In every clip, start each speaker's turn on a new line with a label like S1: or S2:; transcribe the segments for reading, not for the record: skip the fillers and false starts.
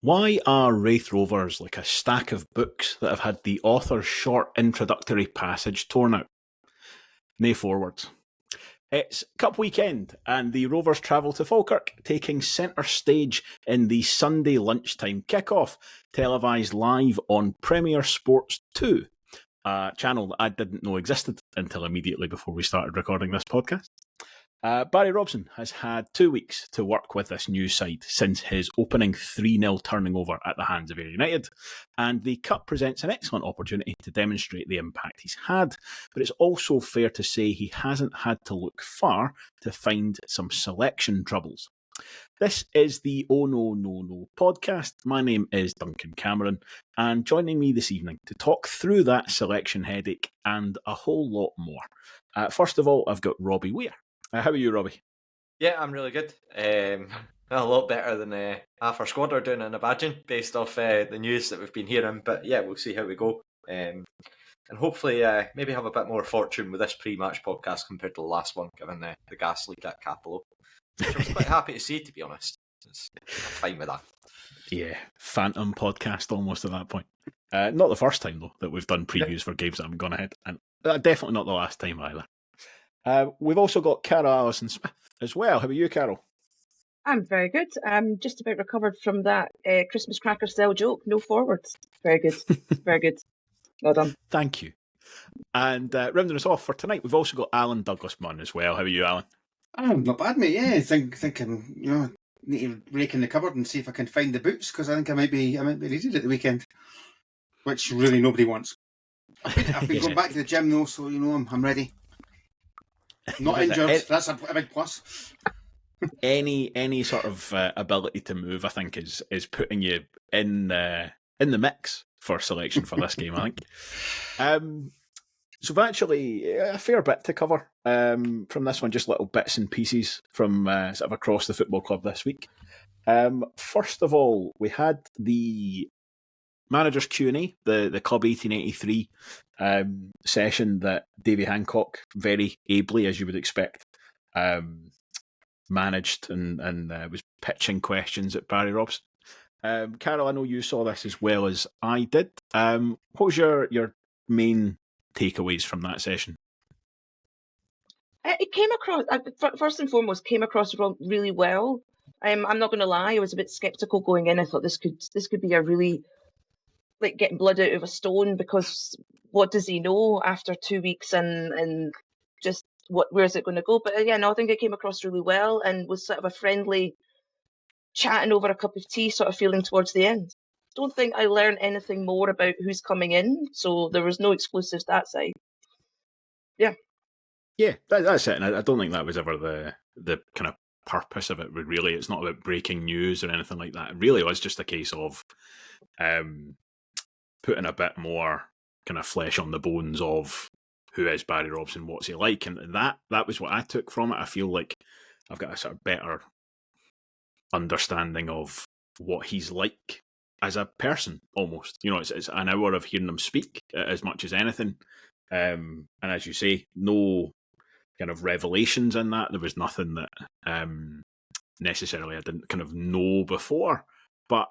S1: Why are Wraith Rovers like a stack of books that have had the author's short introductory passage torn out? Nay forwards. It's Cup weekend and the Rovers travel to Falkirk, taking centre stage in the Sunday lunchtime kickoff, televised live on Premier Sports 2, a channel that I didn't know existed until immediately before we started recording this podcast. Barry Robson has had 2 weeks to work with this new side since his opening 3-0 turning over at the hands of Ayr United, and the Cup presents an excellent opportunity to demonstrate the impact he's had, but it's also fair to say he hasn't had to look far to find some selection troubles. This is the Oh No No No podcast. My name is Duncan Cameron, and joining me this evening to talk through that selection headache and a whole lot more. First of all, I've got Robbie Weir. How are you, Robbie?
S2: Yeah, I'm really good. A lot better than half our squad are doing, I imagine, based off the news that we've been hearing. But yeah, we'll see how we go. And hopefully maybe have a bit more fortune with this pre-match podcast compared to the last one, given the gas leak at Capello. Which I was quite happy to see, to be honest. I'm fine with that.
S1: Yeah, phantom podcast almost at that point. Not the first time, though, that we've done previews for games that haven't gone ahead. And definitely not the last time either. We've also got Carol Allison Smith as well. How are you, Carol?
S3: I'm very good. I'm just about recovered from that Christmas cracker style joke. No forwards. Very good. Very good. Well done.
S1: Thank you. And rounding us off for tonight, we've also got Allan Douglas Munn as well. How are you, Allan?
S4: Not bad, mate. Yeah, thinking, need to rake in the cupboard and see if I can find the boots, because I think I might be needed at the weekend, which really nobody wants. I've been going back to the gym though, so I'm ready. Not injured. That's a big plus.
S1: Any sort of ability to move, I think, is putting you in the mix for selection for this game, I think. So we've actually a fair bit to cover from this one, just little bits and pieces from sort of across the football club this week. First of all, we had the Manager's Q&A, the Club 1883 session that Davy Hancock very ably, as you would expect, managed and was pitching questions at Barry Robson. Carol, I know you saw this as well as I did. What was your main takeaways from that session?
S3: It came across, first and foremost, really well. I'm not going to lie, I was a bit sceptical going in. I thought this could be a really, like, getting blood out of a stone, because what does he know after 2 weeks and just where is it going to go? But yeah, no, I think it came across really well and was sort of a friendly chatting over a cup of tea sort of feeling towards the end. Don't think I learned anything more about who's coming in, so there was no exclusives that side. Yeah,
S1: that's it. And I don't think that was ever the kind of purpose of it. Really, it's not about breaking news or anything like that. It really was just a case of putting a bit more kind of flesh on the bones of who is Barry Robson, what's he like, and that was what I took from it. I feel like I've got a sort of better understanding of what he's like as a person, almost. It's an hour of hearing him speak as much as anything. And as you say, no kind of revelations in that. There was nothing that necessarily I didn't kind of know before, but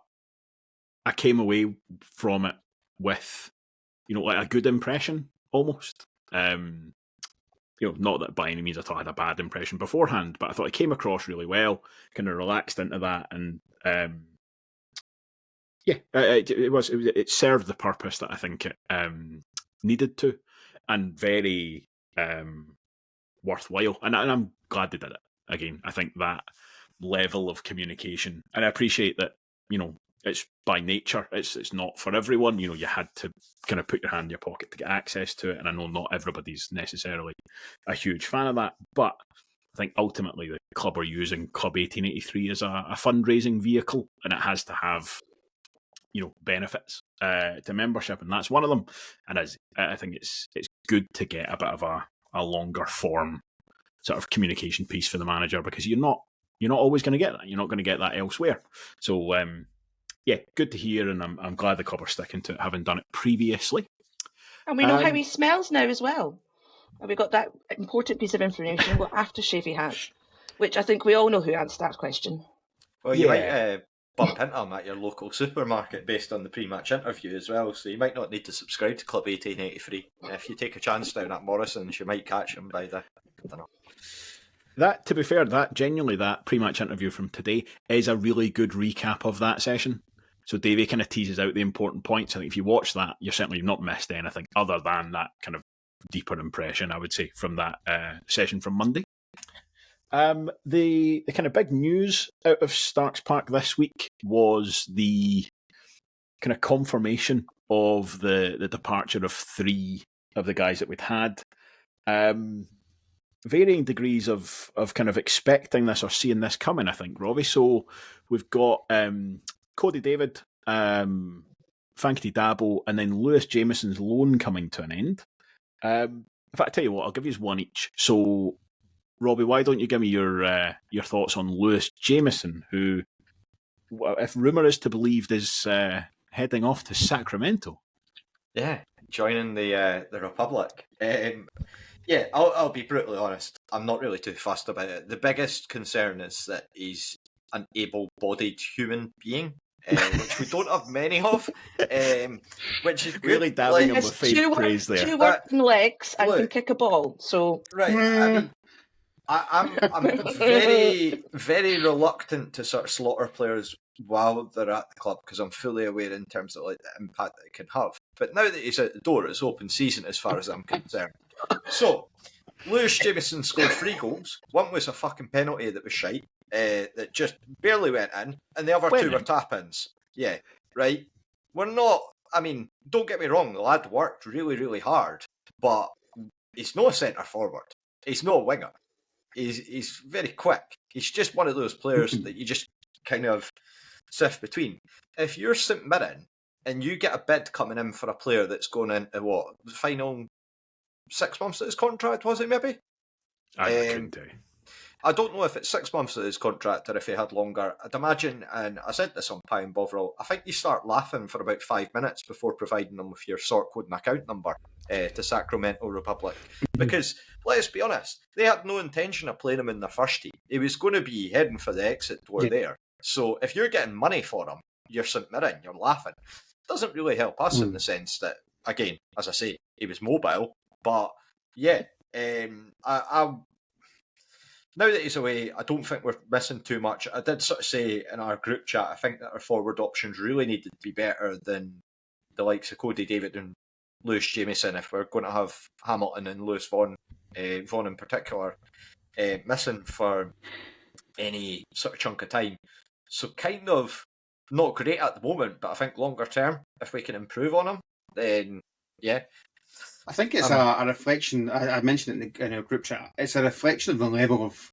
S1: I came away from it with, like a good impression almost. Not that by any means I thought I had a bad impression beforehand, but I thought it came across really well, kind of relaxed into that, and it served the purpose that I think it needed to, and very worthwhile. And I'm glad they did it. Again, I think that level of communication, and I appreciate that, it's by nature, it's not for everyone. You had to kind of put your hand in your pocket to get access to it, and I know not everybody's necessarily a huge fan of that, but I think ultimately the club are using Club 1883 as a fundraising vehicle, and it has to have, benefits to membership, and that's one of them. And I think it's good to get a bit of a longer form sort of communication piece for the manager, because you're not always going to get that. You're not going to get that elsewhere. So yeah, good to hear, and I'm glad the club are sticking to it, having done it previously.
S3: And we know how he smells now as well. And we got that important piece of information, what aftershave he has, which I think we all know who answered that question.
S2: Well, you might bump into him at your local supermarket based on the pre-match interview as well. So you might not need to subscribe to Club 1883. If you take a chance down at Morrison's, you might catch him by the... I don't know.
S1: That, to be fair, that pre-match interview from today is a really good recap of that session. So Davey kind of teases out the important points. I think if you watch that, you're certainly not missed anything other than that kind of deeper impression, I would say, from that session from Monday. The kind of big news out of Starks Park this week was the kind of confirmation of the departure of 3 of the guys that we'd had. Varying degrees of kind of expecting this or seeing this coming, I think, Robbie. So we've got Cody David, Fankaty Dabo, and then Lewis Jamieson's loan coming to an end. In fact, I tell you what, I'll give you one each. So Robbie, why don't you give me your thoughts on Lewis Jamieson, who, if rumour is to believe, is heading off to Sacramento?
S2: Yeah, joining the Republic. Yeah, I'll be brutally honest. I'm not really too fussed about it. The biggest concern is that he's an able-bodied human being, which we don't have many of, which is
S1: really dabbling him with fake praise there.
S3: 2 working legs and can kick a ball. So
S2: right, I mean, I'm very, very reluctant to sort of slaughter players while they're at the club because I'm fully aware in terms of like the impact that it can have. But now that he's out the door, it's open season as far as I'm concerned. So, Lewis Jamieson scored 3 goals. One was a fucking penalty that was shite, that just barely went in, and the other 2 were tap-ins. Yeah, right? We're not, I mean, don't get me wrong, the lad worked really, really hard, but he's no centre forward. He's no winger. He's very quick. He's just one of those players that you just kind of sift between. If you're St Mirren and you get a bid coming in for a player that's going into the final 6 months of his contract, was it maybe?
S1: I couldn't tell you.
S2: I don't know if it's 6 months of his contract or if he had longer. I'd imagine, and I said this on Pie and Bovril, I think you start laughing for about 5 minutes before providing them with your sort code and account number to Sacramento Republic. Because, let's be honest, they had no intention of playing him in the first team. He was going to be heading for the exit door there. So if you're getting money for him, you're St Mirren, you're laughing. It doesn't really help us in the sense that, again, as I say, he was mobile. But, yeah, now that he's away, I don't think we're missing too much. I did sort of say in our group chat, I think that our forward options really needed to be better than the likes of Cody David and Lewis Jamieson if we're going to have Hamilton and Lewis Vaughan in particular, missing for any sort of chunk of time. So kind of not great at the moment, but I think longer term, if we can improve on him, then yeah.
S4: I think it's a reflection, I mentioned it in our group chat, it's a reflection of the level of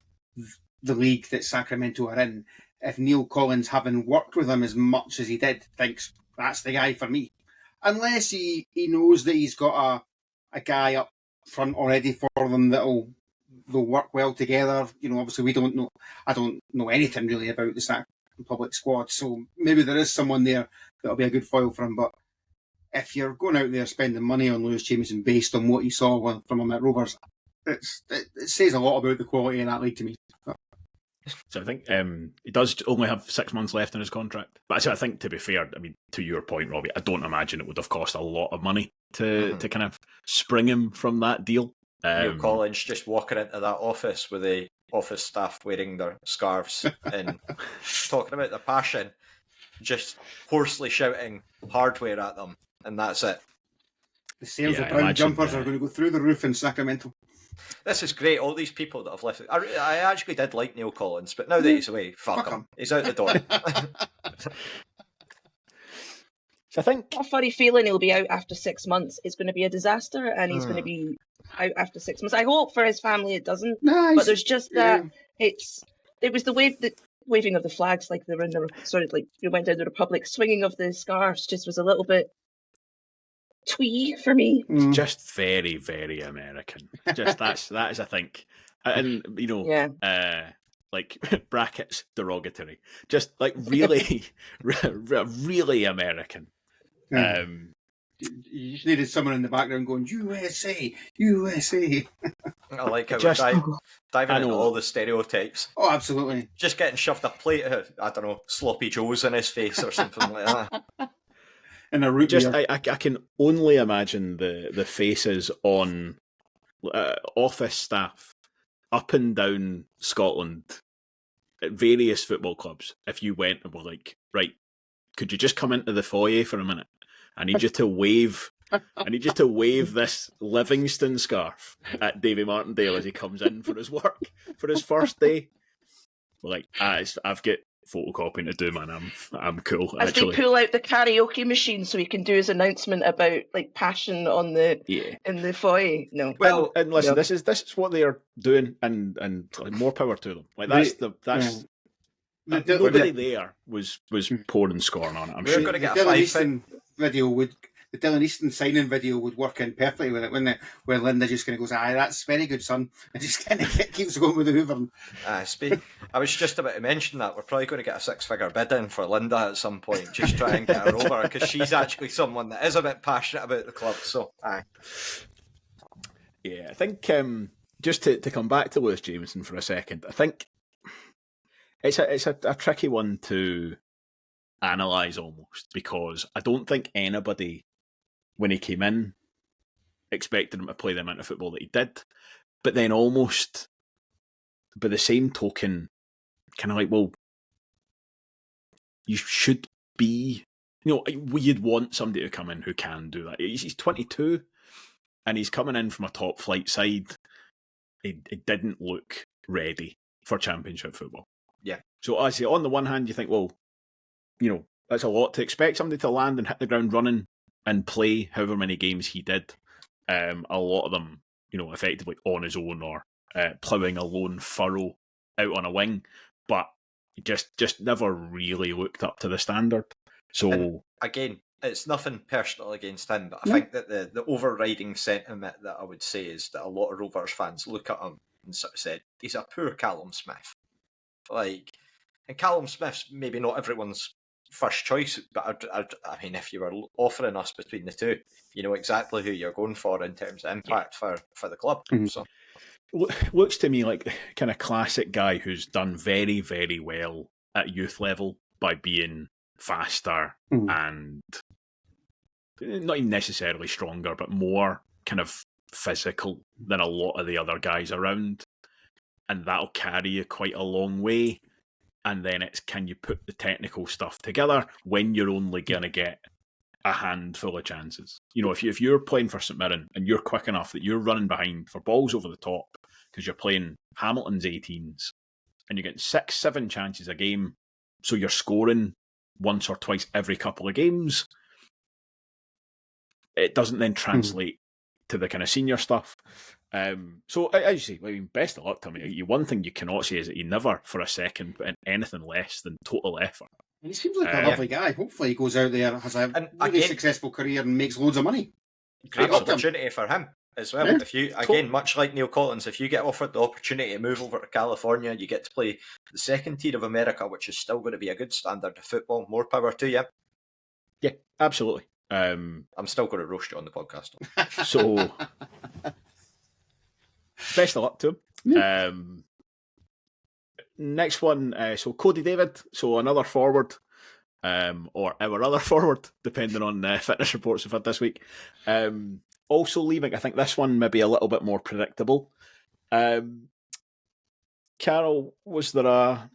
S4: the league that Sacramento are in. If Neil Collins, having worked with him as much as he did, thinks that's the guy for me. Unless he knows that he's got a guy up front already for them they'll work well together. You know, obviously I don't know anything really about the Sac Republic squad, so maybe there is someone there that'll be a good foil for him, but if you're going out there spending money on Lewis Jamieson based on what you saw from him at Rovers, it says a lot about the quality of that league to me.
S1: So I think he does only have 6 months left in his contract. But I think, to be fair, I mean, to your point, Robbie, I don't imagine it would have cost a lot of money to kind of spring him from that deal.
S2: Neil Collins just walking into that office with the office staff wearing their scarves and talking about their passion, just hoarsely shouting hardware at them. And that's it.
S4: The sales of brown jumpers are going to go through the roof in Sacramento.
S2: This is great. All these people that have left. I actually did like Neil Collins, but now that he's away, fuck him. He's out the door.
S1: So I think
S3: a funny feeling he'll be out after 6 months. It's going to be a disaster, and he's going to be out after 6 months. I hope for his family it doesn't.
S4: Nice.
S3: But there's just that it was the waving of the flags, like they were in like they went down the Republic, swinging of the scarves, just was a little bit twee for me.
S1: Just very, very American. Just that is, I think, and you know, like brackets derogatory. Just like really, really American.
S4: You just needed someone in the background going, USA, USA.
S2: I like how
S1: Just-
S2: we're diving
S1: I
S2: into
S1: know.
S2: all the stereotypes.
S4: Oh, absolutely.
S2: Just getting shoved a plate of, I don't know, sloppy joes in his face or something like that.
S4: And a root
S1: Just
S4: beer.
S1: I can only imagine the faces on office staff up and down Scotland at various football clubs. If you went and were like, right, could you just come into the foyer for a minute? I need you to wave. I need you to wave this Livingston scarf at Davy Martindale as he comes in for his work for his first day. We're like, I've got photocopying to do, man. I'm cool.
S3: As
S1: Actually,
S3: they pull out the karaoke machine so he can do his announcement about like passion on the
S1: yeah.
S3: in the foyer. No.
S2: Well,
S1: And listen,
S3: yeah.
S1: this is what they are doing, and like, more power to them. Like that's nobody there was pouring scorn on it. I'm
S2: We're
S1: sure.
S2: going to get
S4: the
S2: a
S4: Dylan
S2: 5
S4: Easton video would. The Dylan Easton signing video would work in perfectly with it, wouldn't it? Where Linda just kind of goes, that's very good, son. And just kind of keeps going with the Hoover.
S2: I was just about to mention that. We're probably going to get a 6-figure bid in for Linda at some point. Just try and get her over, because she's actually someone that is a bit passionate about the club. So, aye.
S1: Yeah, I think just to come back to Lewis Jamieson for a second, I think it's a tricky one to analyse almost, because I don't think anybody, when he came in, expected him to play the amount of football that he did. But then almost by the same token, kind of like, well, you should be, you'd want somebody to come in who can do that. He's 22 and he's coming in from a top flight side. He didn't look ready for championship football.
S2: Yeah.
S1: So I say, on the one hand, you think, well, that's a lot to expect somebody to land and hit the ground running and play however many games he did. A lot of them, effectively on his own or ploughing a lone furrow out on a wing, but just never really looked up to the standard. So
S2: And again, it's nothing personal against him, but I think that the overriding sentiment that I would say is that a lot of Rovers fans look at him and sort of said, he's a poor Callum Smith. And Callum Smith's maybe not everyone's first choice, but I mean, if you were offering us between the two, you know exactly who you're going for in terms of impact for the club.
S4: Mhm.
S2: So
S1: looks to me like the kind of classic guy who's done very, very well at youth level by being faster and not even necessarily stronger, but more kind of physical than a lot of the other guys around. And that'll carry you quite a long way. And then it's, can you put the technical stuff together when you're only going to get a handful of chances? If you're playing for St Mirren and you're quick enough that you're running behind for balls over the top because you're playing Hamilton's 18s and you're getting 6-7 chances a game, so you're scoring once or twice every couple of games, it doesn't then translate to the kind of senior stuff. So, as you say, I mean, best of luck to him. One thing you cannot say is that he never, for a second, put in anything less than total effort.
S4: And he seems like a lovely guy. Hopefully he goes out there, has a really successful career and makes loads of money.
S2: great
S4: Absolutely.
S2: opportunity for him as well.
S4: Yeah.
S2: If you, again, much like Neil Collins, if you get offered the opportunity to move over to California, you get to play the second tier of America, which is still going to be a good standard of football. More power to you.
S1: Yeah, absolutely.
S2: I'm still going to roast you on the podcast.
S1: So, best of luck to him. Next one, so Cody David, so another forward, or our other forward, depending on fitness reports we've had this week. Also leaving, I think this one maybe a little bit more predictable. Carol, was there a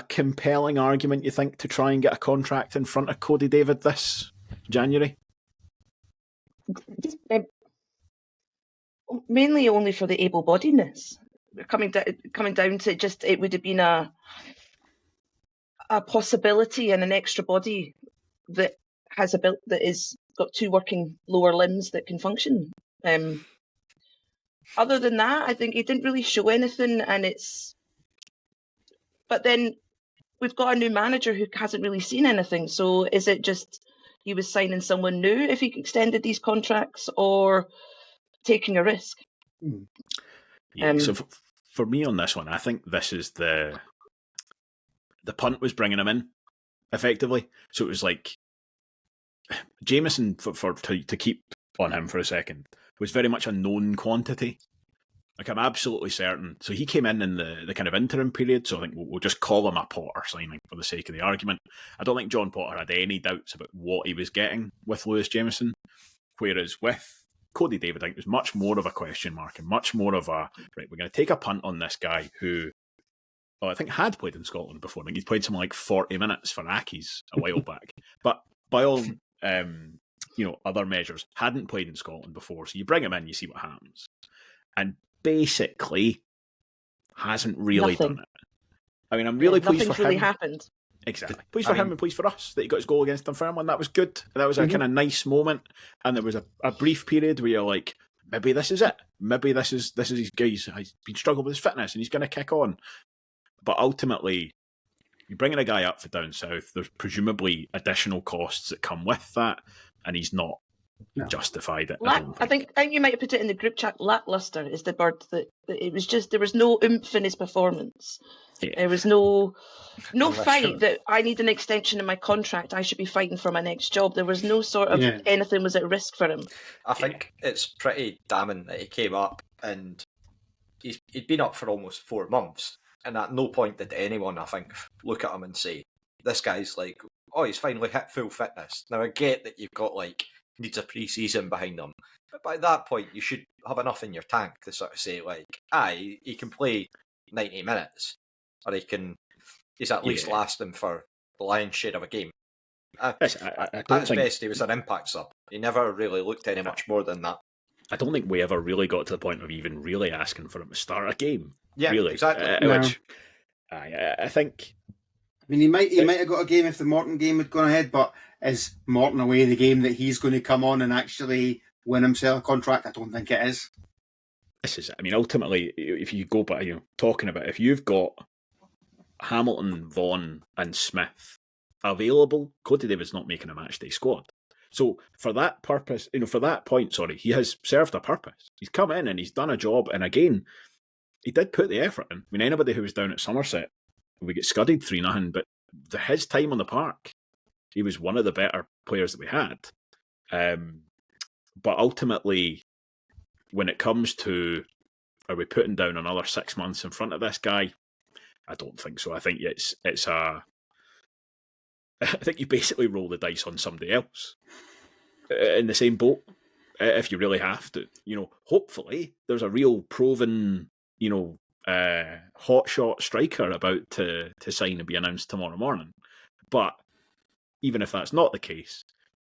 S1: compelling argument, you think, to try and get a contract in front of Cody David this January?
S3: Mainly only for the able-bodiedness. Coming down to just, it would have been a possibility and an extra body that has got 2 working lower limbs that can function. Other than that, I think he didn't really show anything, but then we've got a new manager who hasn't really seen anything. So is it just he was signing someone new if he extended these contracts, or taking a risk?
S1: Yeah, so for me on this one, I think this is the punt was bringing him in, effectively. So it was like, Jamieson, to keep on him for a second, was very much a known quantity. Like, I'm absolutely certain. So he came in the kind of interim period, so I think we'll just call him a Potter signing for the sake of the argument. I don't think John Potter had any doubts about what he was getting with Lewis Jamieson, whereas with Cody David, I think it was much more of a question mark and much more of a, right, we're going to take a punt on this guy who, I think had played in Scotland before. I think he'd played something like 40 minutes for Accies a while back. But by all other measures, hadn't played in Scotland before. So you bring him in, you see what happens. And basically hasn't really done it. I mean, I'm really pleased for him.
S3: Nothing's really happened.
S1: Exactly. Pleased for him and pleased for us that he got his goal against Dunfermline. That was good. That was a kind of nice moment. And there was a brief period where you're like, maybe this is it. Maybe this is his guy. He's been struggling with his fitness and he's going to kick on. But ultimately, you're bringing a guy up for down south. There's presumably additional costs that come with that, and he's not justified it.
S3: I think you might have put it in the group chat. Lackluster is the word that it was. Just there was no oomph in his performance. Yeah. There was no fight that I need an extension in my contract. I should be fighting for my next job. There was no sort of anything was at risk for him.
S2: I think it's pretty damning that he came up and he'd been up for almost 4 months. And at no point did anyone, I think, look at him and say, this guy's like, oh, he's finally hit full fitness. Now, I get that you've got, needs a pre-season behind him. But by that point, you should have enough in your tank to sort of say, he can play 90 minutes. Or he's at least lasting for the lion's share of a game. At his best, he was an impact sub. He never really looked any much more than that.
S1: I don't think we ever really got to the point of even really asking for him to start a game.
S2: Yeah,
S1: really.
S2: Exactly.
S1: Which I think.
S4: I mean, he might have got a game if the Morton game had gone ahead, but is Morton away the game that he's going to come on and actually win himself a contract? I don't think it is.
S1: This is. I mean, ultimately, if you go by talking about if you've got Hamilton, Vaughan, and Smith available, Cody David's not making a matchday squad. So for that purpose, for that point, he has served a purpose. He's come in and he's done a job, and again, he did put the effort in. I mean, anybody who was down at Somerset, we get scudded 3-0, but his time on the park, he was one of the better players that we had. But ultimately, when it comes to, are we putting down another 6 months in front of this guy? I don't think so. I think I think you basically roll the dice on somebody else in the same boat if you really have to. Hopefully there's a real proven, hotshot striker about to sign and be announced tomorrow morning. But even if that's not the case,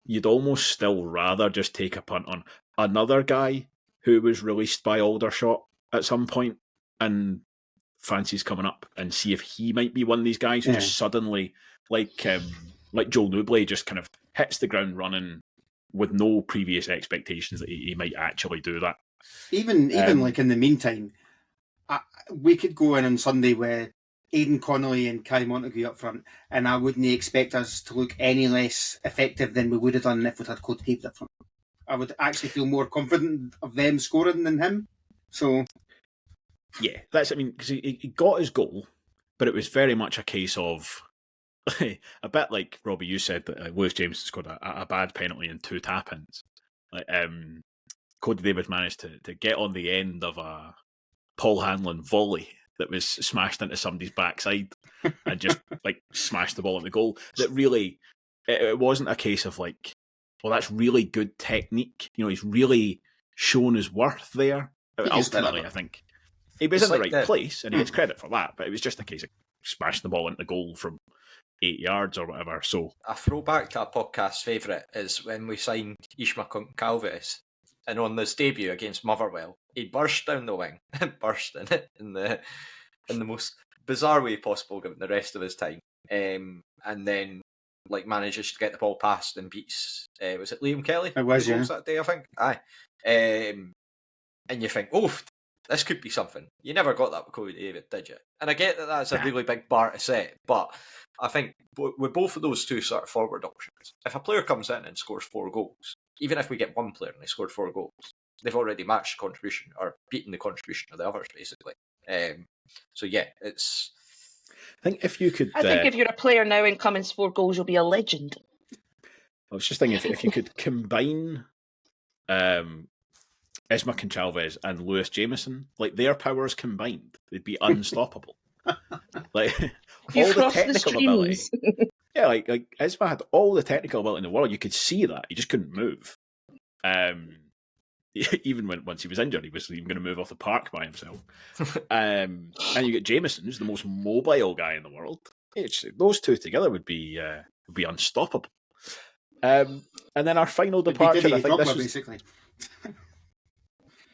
S1: you'd almost still rather just take a punt on another guy who was released by Aldershot at some point and fancies coming up and see if he might be one of these guys who just suddenly, like Joel Newbley, just kind of hits the ground running with no previous expectations that he might actually do that. Even
S4: in the meantime, we could go in on Sunday with Aidan Connolly and Kai Montague up front, and I wouldn't expect us to look any less effective than we would have done if we'd had Cody David up front. I would actually feel more confident of them scoring than him. So,
S1: yeah, because he got his goal, but it was very much a case of a bit like Robbie, you said that Lewis Jamieson scored a bad penalty in 2 tap-ins. Cody David managed to get on the end of a Paul Hanlon volley that was smashed into somebody's backside and just smashed the ball in the goal. That really, it wasn't a case of that's really good technique. He's really shown his worth there. Ultimately, I think he was in the right place and he gets credit for that, but it was just a case of smashing the ball into the goal from 8 yards or whatever. So
S2: a throwback to a podcast favourite is when we signed Ishma Calves, and on his debut against Motherwell, he burst down the wing, burst in it in the most bizarre way possible given the rest of his time, and then manages to get the ball past and beats was it Liam Kelly?
S4: It was, yeah,
S2: that day, I think. Aye, and you think, oh, this could be something. You never got that with Cody David, did you? And I get that that's a really big bar to set, but I think with both of those two sort of forward options, if a player comes in and scores 4 goals, even if we get one player and they scored 4 goals, they've already matched the contribution or beaten the contribution of the others, basically. So yeah, it's.
S1: I think if you could.
S3: I think if you're a player now and Cummins 4 goals, you'll be a legend.
S1: I was just thinking if you could combine Isma Conchalves and Lewis Jamieson, like their powers combined, they'd be unstoppable. Like
S3: You
S1: all the
S3: cross the
S1: technical ability.
S3: streams.
S1: Yeah, like Isma had all the technical ability in the world. You could see that. He just couldn't move. Even once he was injured, he was even going to move off the park by himself. And you get Jameson, who's the most mobile guy in the world. Those two together would be unstoppable. And then our final departure, I think this was
S4: basically.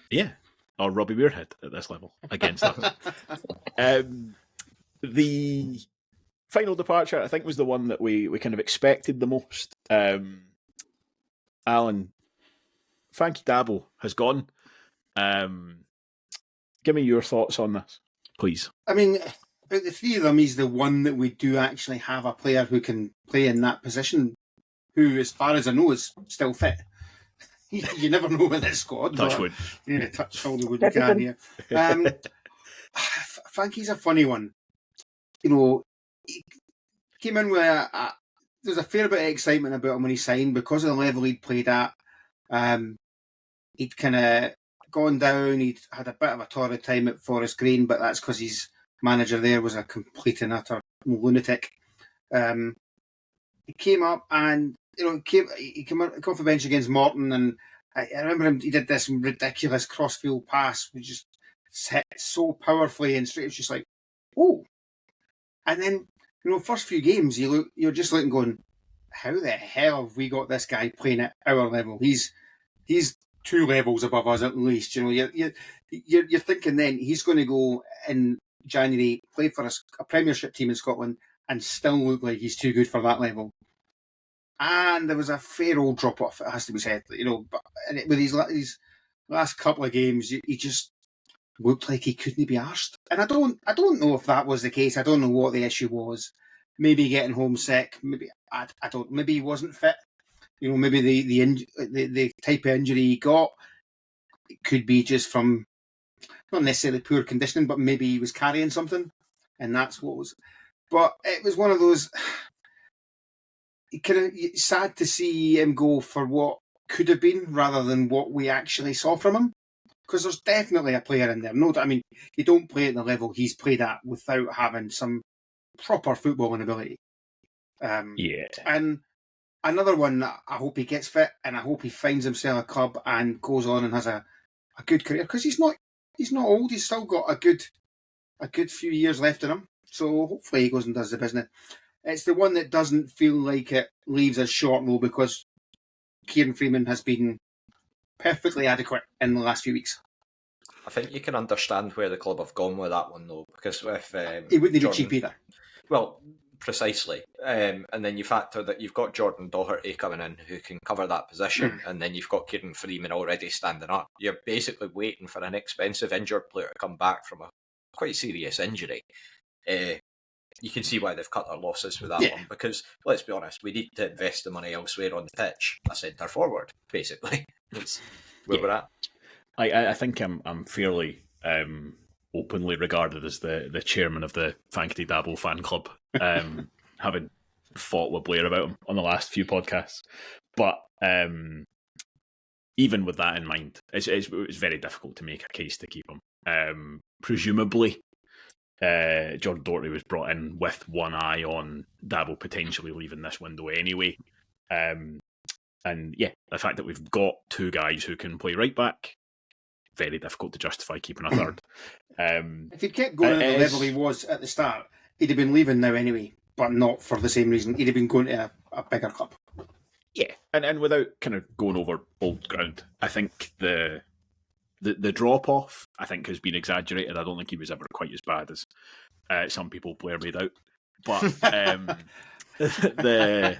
S1: Yeah, or Robbie Muirhead at this level against them. The final departure, I think, was the one that we kind of expected the most. Alan, Fankaty Dabo has gone. Give me your thoughts on this, please.
S4: I mean, out of the three of them, he's the one that we do actually have a player who can play in that position, who, as far as I know, is still fit. You never know with this squad.
S1: Touch wood.
S4: Yeah, touch all the wood we can here. Fanky's a funny one. You know, he came in with there's a fair bit of excitement about him when he signed because of the level he'd played at. He'd kind of gone down. He'd had a bit of a torrid time at Forest Green, but that's because his manager there was a complete and utter lunatic. He came up and he came off the bench against Morton, and I remember him. He did this ridiculous crossfield pass, which just hit so powerfully and straight. It was just like, oh. And then first few games, you're just looking, going, how the hell have we got this guy playing at our level? He's 2 levels above us at least. You're thinking then he's going to go in January, play for a Premiership team in Scotland, and still look like he's too good for that level. And there was a fair old drop off, it has to be said. But with his last couple of games, he just looked like he couldn't be arsed. And I don't know if that was the case. I don't know what the issue was. Maybe getting homesick. Maybe Maybe he wasn't fit. Maybe the type of injury he got, it could be just from not necessarily poor conditioning, but maybe he was carrying something, and that's what was. But it was one of those. Kind of sad to see him go for what could have been rather than what we actually saw from him. Because there's definitely a player in there. You don't play at the level he's played at without having some proper footballing ability.
S1: Yeah.
S4: And another one, I hope he gets fit, and I hope he finds himself a club and goes on and has a good career. Because he's not old. He's still got a good few years left in him. So hopefully he goes and does the business. It's the one that doesn't feel like it leaves us short, though, because Kieran Freeman has been perfectly adequate in the last few weeks.
S2: I think you can understand where the club have gone with that one, though, because with
S4: he wouldn't be cheap either.
S2: Well, precisely. And then you factor that you've got Jordan Doherty coming in who can cover that position, and then you've got Kieran Freeman already standing up. You're basically waiting for an expensive injured player to come back from a quite serious injury. You can see why they've cut their losses with that one, because, let's be honest, we need to invest the money elsewhere on the pitch. A centre forward, basically. That's where we're at.
S1: I think I'm fairly openly regarded as the chairman of the Fankaty Dabo fan club, having fought with Blair about him on the last few podcasts. But even with that in mind, it's very difficult to make a case to keep him. Presumably, Jordan Doherty was brought in with one eye on Dabo potentially leaving this window anyway. And yeah, the fact that we've got 2 guys who can play right back, very difficult to justify keeping a third.
S4: If he'd kept going at the level he was at the start, he'd have been leaving now anyway, but not for the same reason. He'd have been going to a bigger club.
S1: Yeah, and without kind of going over old ground, I think the drop-off, I think, has been exaggerated. I don't think he was ever quite as bad as some people Blair made out. But the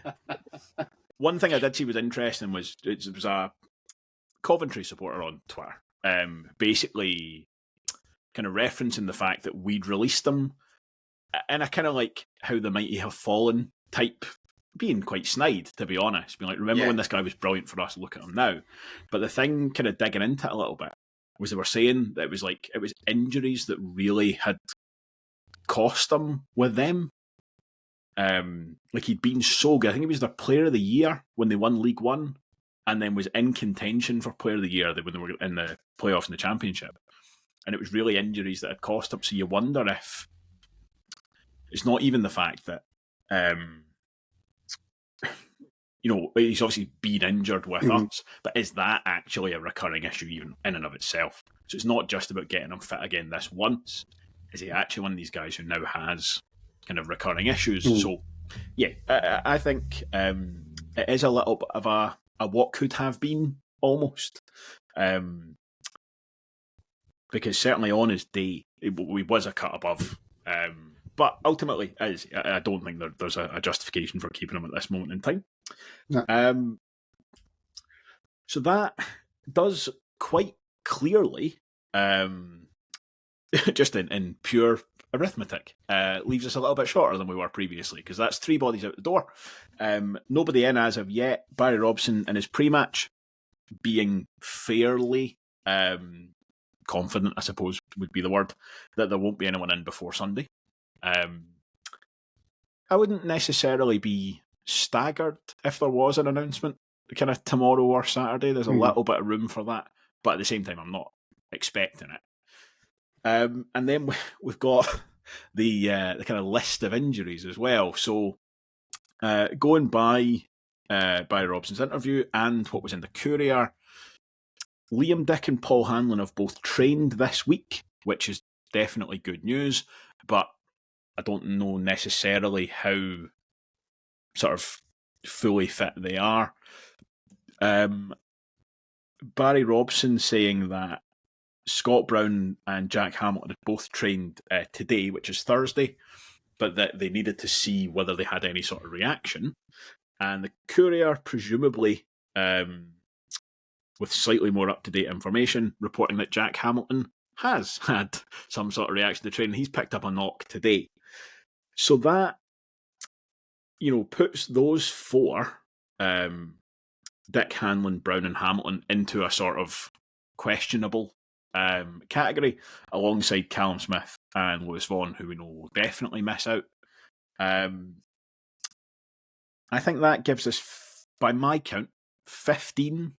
S1: one thing I did see was interesting was it was a Coventry supporter on Twitter, basically kind of referencing the fact that we'd released him, and I kind of like how the mighty have fallen type, being quite snide, to be honest. Being like, remember when this guy was brilliant for us, look at him now. But the thing kind of digging into it a little bit was they were saying that it was injuries that really had cost him with them. Like, he'd been so good. I think he was their Player of the Year when they won League One, and then was in contention for Player of the Year when they were in the playoffs in the Championship. And it was really injuries that had cost him. So you wonder if it's not even the fact that, he's obviously been injured with us, but is that actually a recurring issue even in and of itself? So it's not just about getting him fit again this once. Is he actually one of these guys who now has kind of recurring issues? So, yeah, I think it is a little bit of a what could have been almost. Because certainly on his day, he was a cut above. But ultimately, I don't think there's a justification for keeping him at this moment in time. No. So that does quite clearly, just in pure arithmetic, leaves us a little bit shorter than we were previously, because that's 3 bodies out the door. Nobody in as of yet. Barry Robson in his pre-match being fairly confident, I suppose would be the word, that there won't be anyone in before Sunday. I wouldn't necessarily be staggered if there was an announcement kind of tomorrow or Saturday. There's a little bit of room for that, but at the same time, I'm not expecting it. And then we've got the kind of list of injuries as well. So going by Barry Robson's interview and what was in the Courier, Liam Dick and Paul Hanlon have both trained this week, which is definitely good news, but I don't know necessarily how sort of fully fit they are. Barry Robson saying that Scott Brown and Jack Hamilton had both trained today, which is Thursday, but that they needed to see whether they had any sort of reaction. And the Courier, presumably, with slightly more up-to-date information, reporting that Jack Hamilton has had some sort of reaction to training. He's picked up a knock today. So that, puts those 4, Dick, Hanlon, Brown and Hamilton, into a sort of questionable category, alongside Callum Smith and Lewis Vaughan, who we know will definitely miss out. I think that gives us, by my count, 15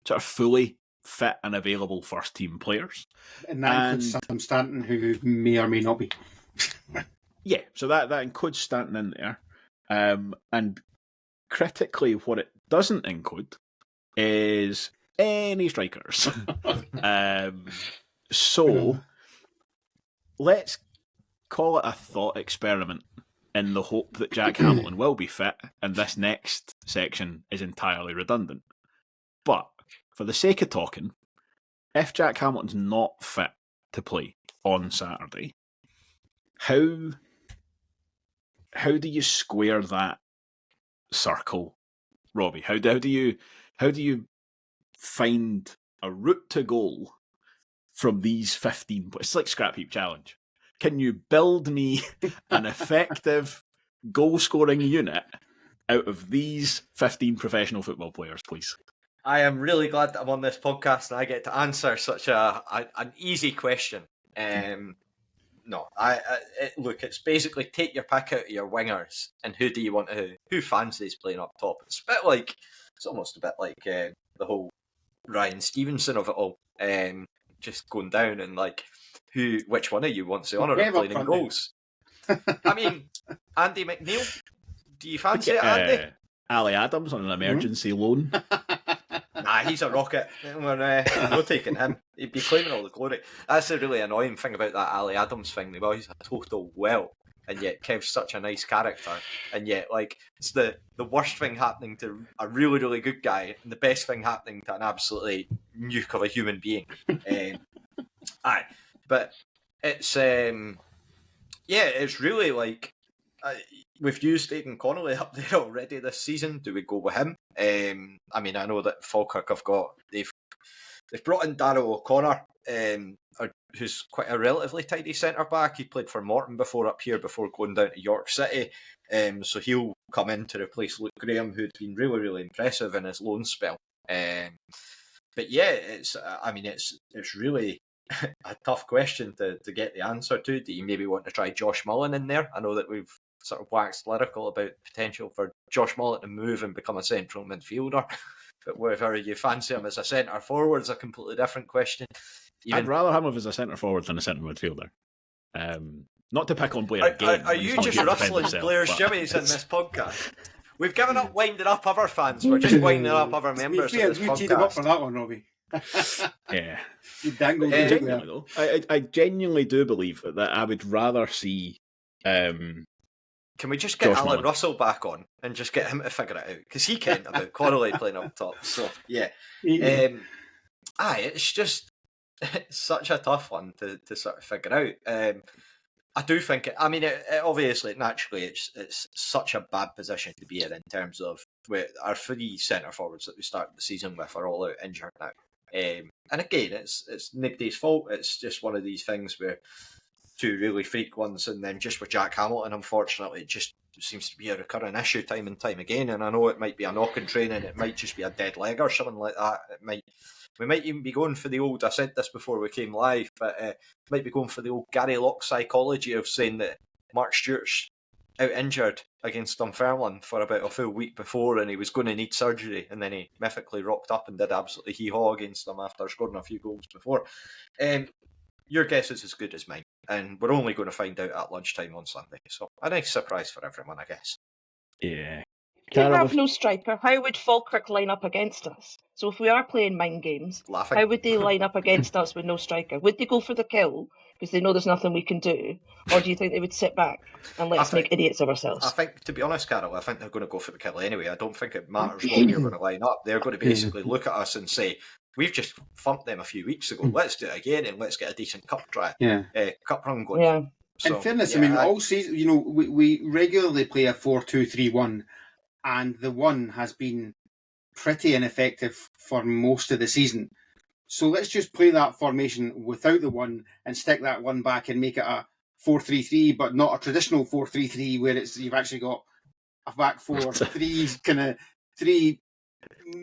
S1: sort of fully fit and available first-team players.
S4: And that includes Sam Stanton, who may or may not be.
S1: Yeah, so that includes Stanton in there. And critically, what it doesn't include is any strikers. So let's call it a thought experiment in the hope that Jack Hamilton will be fit and this next section is entirely redundant. But for the sake of talking, if Jack Hamilton's not fit to play on Saturday, how do you square that circle, Robbie? How do you find a route to goal from these 15? It's like Scrap Heap Challenge. Can you build me an effective goal-scoring unit out of these 15 professional football players, please?
S2: I am really glad that I'm on this podcast and I get to answer such an easy question. No, look, it's basically take your pick out of your wingers and who fancies playing up top. It's almost a bit like the whole Ryan Stevenson of it all. Just going down and which one of you wants the honour of playing in goals? I mean, Andy McNeil. Do you fancy it, Andy?
S1: Ali Adams on an emergency loan.
S2: Nah, he's a rocket. We're taking him. He'd be claiming all the glory. That's the really annoying thing about that Ali Adams thing. Well, he's a total and yet Kev's such a nice character, and yet it's the worst thing happening to a really, really good guy, and the best thing happening to an absolutely nuke of a human being. But it's it's really we've used Aidan Connolly up there already this season. Do we go with him? I mean, I know that Falkirk they've brought in Darrell O'Connor, who's quite a relatively tidy centre back. He played for Morton before up here before going down to York City. So he'll come in to replace Luke Graham, who'd been really, really impressive in his loan spell. But yeah, it's really a tough question to get the answer to. Do you maybe want to try Josh Mullen in there? I know that we've sort of waxed lyrical about potential for Josh Mollett to move and become a central midfielder. But whether you fancy him as a centre forward is a completely different question.
S1: I'd rather have him as a centre forward than a centre midfielder. Not to pick on Blair again.
S2: Are you just rustling Blair's jimmies in this podcast? We've given up winding up other fans. We're just winding up other members of this
S4: you teed him up for
S2: podcast.
S4: that one, Robbie.
S1: Yeah.
S4: You dangled it
S1: Genuinely,
S4: there.
S1: though, I genuinely do believe that I would rather see.
S2: Can we just get
S1: Josh
S2: Alan
S1: Mullen.
S2: Russell back on and just get him to figure it out? Because he can't about Connolly playing up top. So, yeah. It's just it's such a tough one to sort of figure out. I do think obviously, naturally, it's such a bad position to be in terms of where our 3 centre forwards that we started the season with are all out injured now. And again, it's nobody's fault. It's just one of these things where 2 really freak ones, and then just with Jack Hamilton, unfortunately, it just seems to be a recurring issue time and time again. And I know it might be a knock in training, it might just be a dead leg or something like that. We might even be going for the old, I said this before we came live, but might be going for the old Gary Locke psychology of saying that Mark Stewart's out injured against Dunfermline for about a full week before and he was going to need surgery, and then he mythically rocked up and did absolutely hee-haw against them after scoring a few goals before. Your guess is as good as mine, and we're only going to find out at lunchtime on Sunday, so a nice surprise for everyone, I guess.
S1: Yeah.
S3: If we
S1: Carol,
S3: have no striker, how would Falkirk line up against us? So if we are playing mind games,
S2: Laughing.
S3: how would they line up against us with no striker? Would they go for the kill because they know there's nothing we can do? Or do you think they would sit back and let us make idiots of ourselves?
S2: I think, to be honest, Carol, I think they're going to go for the kill anyway. I don't think it matters what we're going to line up. They're going to basically look at us and say, we've just thumped them a few weeks ago. Let's do it again and let's get a decent cup run going.
S3: Yeah.
S4: In fairness, all season, we regularly play a 4-2-3-1, and the 1 has been pretty ineffective for most of the season. So let's just play that formation without the 1 and stick that 1 back and make it a 4-3-3, but not a traditional 4-3-3 where you've actually got a back 4, 3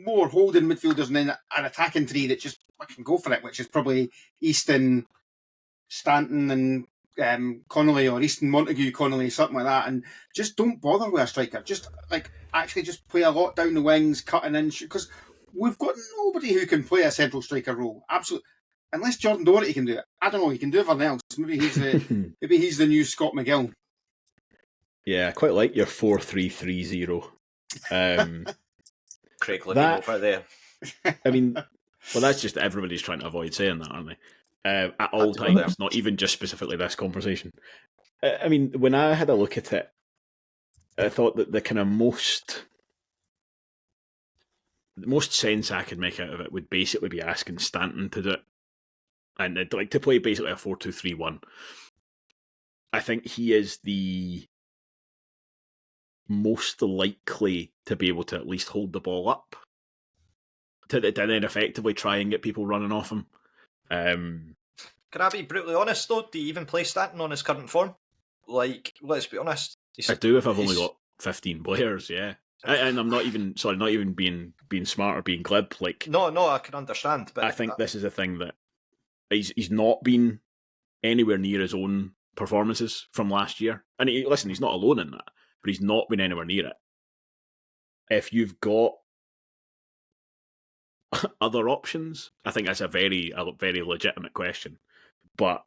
S4: more holding midfielders and then an attacking 3 that just fucking go for it, which is probably Easton, Stanton and Connolly, or Easton, Montague, Connolly, something like that, and just don't bother with a striker. Just just play a lot down the wings, cutting in, because we've got nobody who can play a central striker role. Absolutely, unless Jordan Doherty can do it. I don't know. He can do everything else. Maybe he's the new Scott McGill.
S1: Yeah, I quite like your 4-3-3-0.
S2: Craig looking over there.
S1: I mean, well, that's just everybody's trying to avoid saying that, aren't they? At all times, not even just specifically this conversation. I mean, when I had a look at it, I thought that the kind of most sense I could make out of it would basically be asking Stanton to do it. And I'd like to play basically a 4-2-3-1. I think he is the most likely to be able to at least hold the ball up, to then effectively try and get people running off him.
S2: Can I be brutally honest though? Do you even play Stanton on his current form? Let's be honest.
S1: I do if I've only got 15 players, yeah. And I'm not even being smart or being glib.
S2: No, I can understand. But
S1: I think this is a thing that he's not been anywhere near his own performances from last year. And he's not alone in that, but he's not been anywhere near it. If you've got other options, I think that's a very legitimate question. But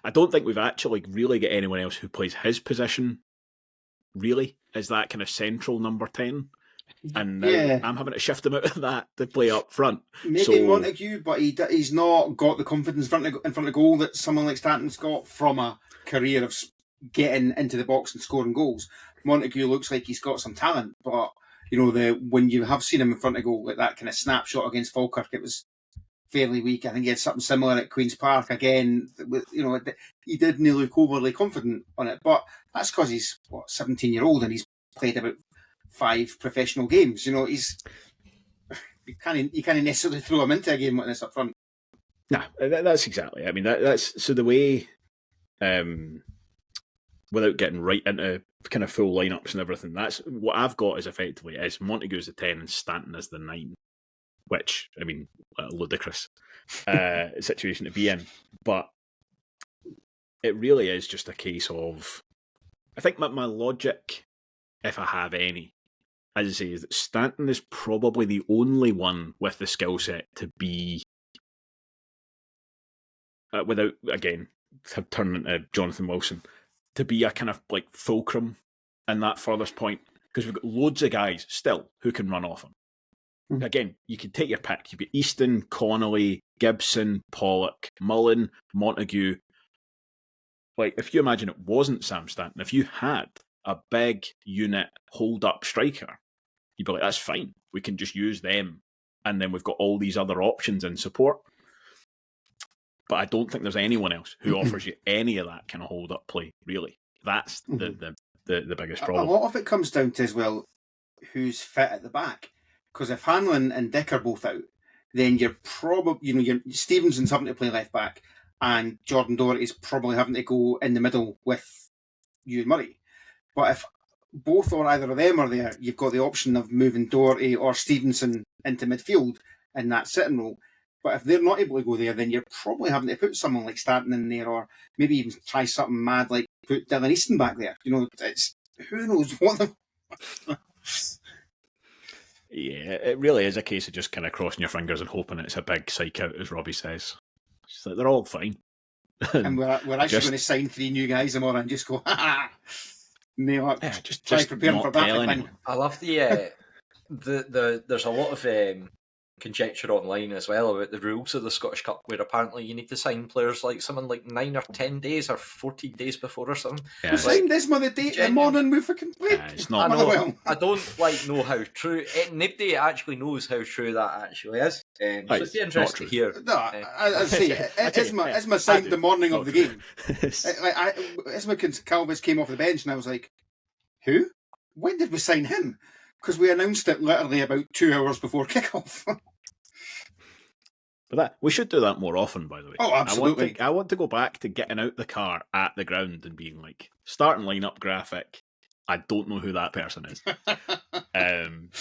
S1: I don't think we've actually really got anyone else who plays his position, really, as that kind of central number 10. And now I'm having to shift him out of that to play up front.
S4: Maybe Montague, but he's not got the confidence in front of goal that someone like Stanton's got from a career of getting into the box and scoring goals. Montague looks like he's got some talent, but when you have seen him in front of goal, like that kind of snapshot against Falkirk, it was fairly weak. I think he had something similar at Queen's Park again. He didn't look overly confident on it, but that's because he's 17-year-old and he's played about 5 professional games. You can't necessarily throw him into a game like this up front.
S1: Nah, that's exactly. I mean, that's so the way. Without getting right into kind of full lineups and everything, that's what I've got is effectively is Montague as the 10 and Stanton as the 9, which, I mean, a ludicrous situation to be in. But it really is just a case of, I think my logic, if I have any, as I say, is that Stanton is probably the only one with the skill set to be, without, again, turning into Jonathan Wilson, to be a kind of like fulcrum in that furthest point, because we've got loads of guys still who can run off him.
S4: Mm.
S1: Again, you can take your pick. You've got Easton, Connolly, Gibson, Pollock, Mullen, Montague. Like, if you imagine it wasn't Sam Stanton, if you had a big unit hold-up striker, you'd be like, that's fine. We can just use them. And then we've got all these other options in support. But I don't think there's anyone else who offers you any of that kind of hold-up play, really. That's the biggest problem.
S4: A lot of it comes down to, as well, who's fit at the back. Because if Hanlon and Dick are both out, then you're probably, you're Stevenson's having to play left back, and Jordan Doherty's probably having to go in the middle with Ewan Murray. But if both or either of them are there, you've got the option of moving Doherty or Stevenson into midfield in that sitting role. But if they're not able to go there, then you're probably having to put someone like Stanton in there, or maybe even try something mad like put Dylan Easton back there. It's who knows what the...
S1: Yeah, it really is a case of just kind of crossing your fingers and hoping it's a big psych out, as Robbie says. It's like, they're all fine.
S4: And we're actually going to sign 3 new guys tomorrow and just go, ha ha! Nail it.
S1: Yeah,
S4: Try preparing for that thing.
S2: I love the there's a lot of conjecture online as well about the rules of the Scottish Cup, where apparently you need to sign players like something like 9 or 10 days or 14 days before or something.
S1: Yeah.
S4: We signed this the date in the morning, we fucking played.
S1: It's not.
S2: I don't know how true. Nobody actually knows how true that actually is. So it'd be interesting to hear.
S4: No, I say Isma signed the morning of the game. Isma Calvis came off the bench and I was like, who? When did we sign him? Because we announced it literally about 2 hours before kickoff.
S1: But we should do that more often, by the way.
S4: Oh, absolutely.
S1: I want to go back to getting out the car at the ground and being like, starting lineup graphic. I don't know who that person is. And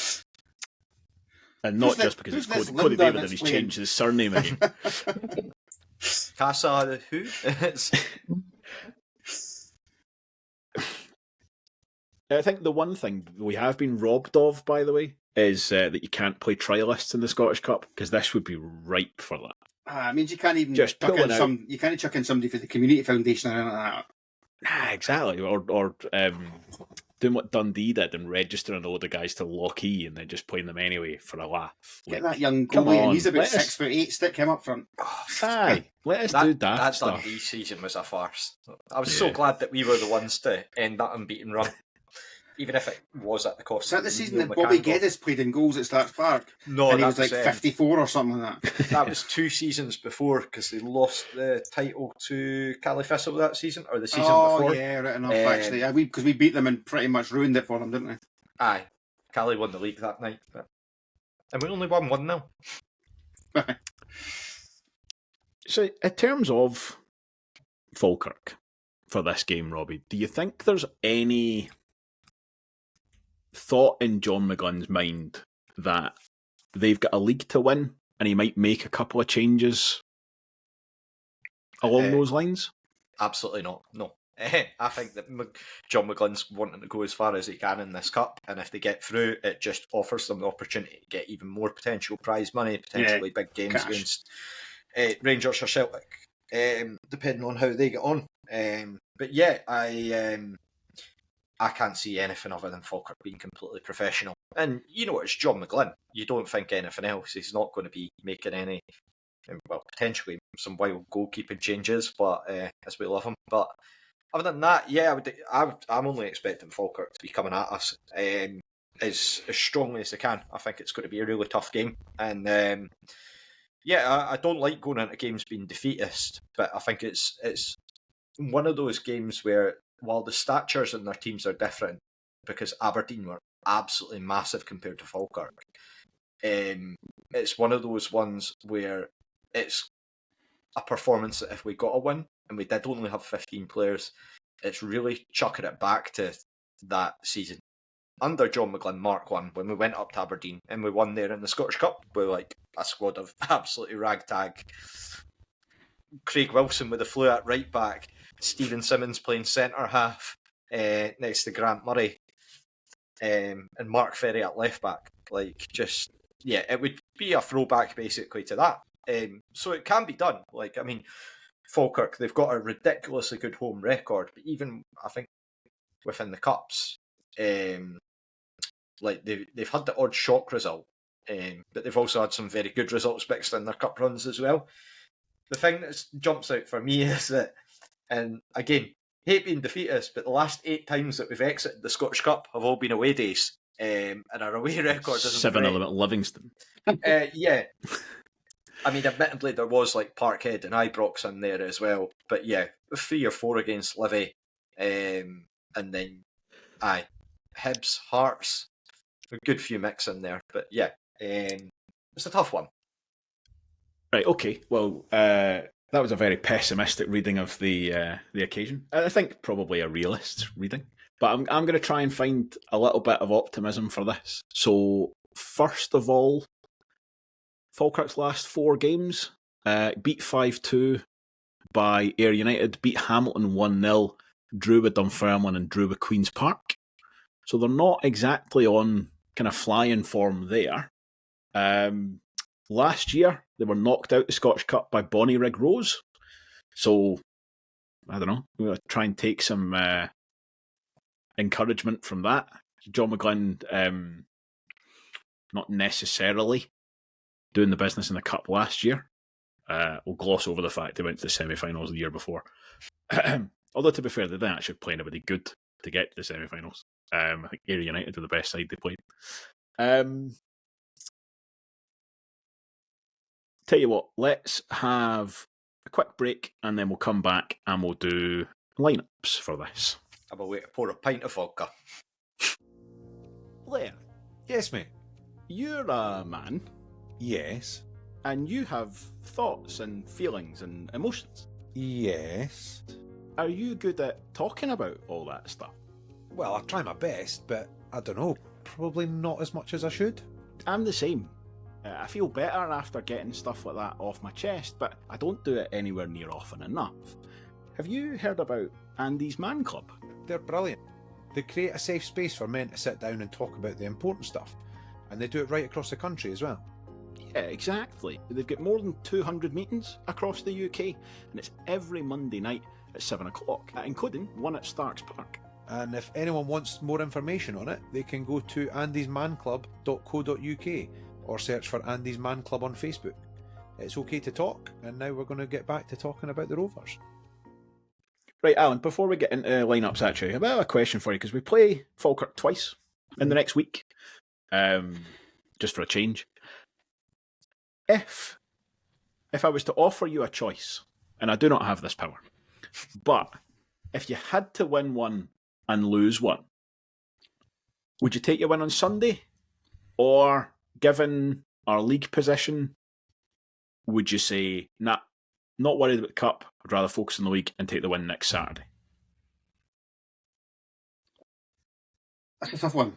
S1: not just because it's Cody David and he's changed his surname again.
S2: Casa who?
S1: I think the one thing we have been robbed of, by the way, is that you can't play trialists in the Scottish Cup, because this would be ripe for that.
S4: It means you can't even
S1: just
S4: chuck in you can't chuck in somebody for the community foundation or anything like that.
S1: Nah, exactly. Or doing what Dundee did and registering a load of guys to Lockheed and then just playing them anyway for a laugh.
S4: Get that young goalie, and he's about 6'8", stick him up front.
S1: Aye, let us do
S2: that
S1: stuff.
S2: Dundee season was a farce. I was so glad that we were the ones to end that unbeaten run. Even if it was at the cost.
S4: Is that the season that Bobby Geddes played in goals at Starks Park?
S2: No,
S4: and he was like 54 or something like that.
S2: That was 2 seasons before, because they lost the title to Cali Thistle that season, or the season before.
S4: Oh, yeah, right enough, actually. Because we beat them and pretty much ruined it for them, didn't we?
S2: Aye. Cali won the league that night. And we only won 1-0.
S1: So, in terms of Falkirk for this game, Robbie, do you think there's any thought in John McGunn's mind that they've got a league to win and he might make a couple of changes along those lines?
S2: Absolutely not. No. I think that John McGunn's wanting to go as far as he can in this cup, and if they get through, it just offers them the opportunity to get even more potential prize money, potentially big games against Rangers or Celtic, depending on how they get on. But yeah, I can't see anything other than Falkirk being completely professional. And you know, it's John McGlynn. You don't think anything else. He's not going to be making any, well, potentially some wild goalkeeping changes, but as we love him. But other than that, yeah, I'm only expecting Falkirk to be coming at us as strongly as they can. I think it's going to be a really tough game. And I don't like going into games being defeatist, but I think it's one of those games where, while the statures in their teams are different, because Aberdeen were absolutely massive compared to Falkirk, it's one of those ones where it's a performance that if we got a win, and we did only have 15 players, it's really chucking it back to that season. Under John McGlynn Mark 1, when we went up to Aberdeen and we won there in the Scottish Cup, with like a squad of absolutely ragtag. Craig Wilson with the flu at right back, Stephen Simmons playing centre half next to Grant Murray, and Mark Ferry at left back. Like, just, yeah, it would be a throwback basically to that. So it can be done. Like, I mean, Falkirk, they've got a ridiculously good home record, but even, I think, within the cups, like they've had the odd shock result, but they've also had some very good results mixed in their cup runs as well. The thing that jumps out for me is that, and again, hate being defeatist, but the last 8 times that we've exited the Scottish Cup have all been away days, and our away record isn't
S1: 7 of them at Livingston.
S2: Yeah. I mean, admittedly, there was like Parkhead and Ibrox in there as well, but yeah, 3 or 4 against Livy, and then Hibs, Hearts, a good few mix in there, but yeah, it's a tough one.
S1: Right, okay. Well, that was a very pessimistic reading of the occasion. I think probably a realist reading. But I'm going to try and find a little bit of optimism for this. So, first of all, Falkirk's last 4 games, beat 5-2 by Ayr United, beat Hamilton 1-0, drew with Dunfermline and drew with Queen's Park. So they're not exactly on kind of flying form there. Last year, they were knocked out the Scottish Cup by Bonnyrigg Rose. So, I don't know, we're going to try and take some encouragement from that. John McGlynn, not necessarily doing the business in the Cup last year. We'll gloss over the fact they went to the semi-finals the year before. Although, to be fair, they didn't actually play anybody good to get to the semi-finals. I think Ayr United were the best side they played. Tell you what, let's have a quick break and then we'll come back and we'll do lineups for this.
S2: I'm away to pour a pint of vodka.
S1: Blair,
S5: Yes, mate.
S1: you're a man
S5: Yes.
S1: and you have thoughts and feelings and emotions.
S5: Yes.
S1: Are you good at talking about all that stuff?
S5: Well, I try my best, but I don't know. Probably not as much as I should.
S1: I'm the same. I feel better after getting stuff like that off my chest, but I don't do it anywhere near often enough. Have you heard about Andy's Man Club?
S5: They're brilliant. They create a safe space for men to sit down and talk about the important stuff. And they do it right across the country as well.
S1: Yeah, exactly. They've got more than 200 meetings across the UK, and it's every Monday night at 7 o'clock, including one at Starks Park.
S5: And if anyone wants more information on it, they can go to andysmanclub.co.uk or search for Andy's Man Club on Facebook. It's okay to talk, and now we're going to get back to talking about the Rovers.
S1: Right, Alan, before we get into lineups, actually, I have a question for you, because we play Falkirk twice in the next week, just for a change. If I was to offer you a choice, and I do not have this power, but if you had to win one and lose one, would you take your win on Sunday? Or, given our league position, would you say, nah, not worried about the Cup, I'd rather focus on the league and take the win next Saturday?
S4: That's a tough one.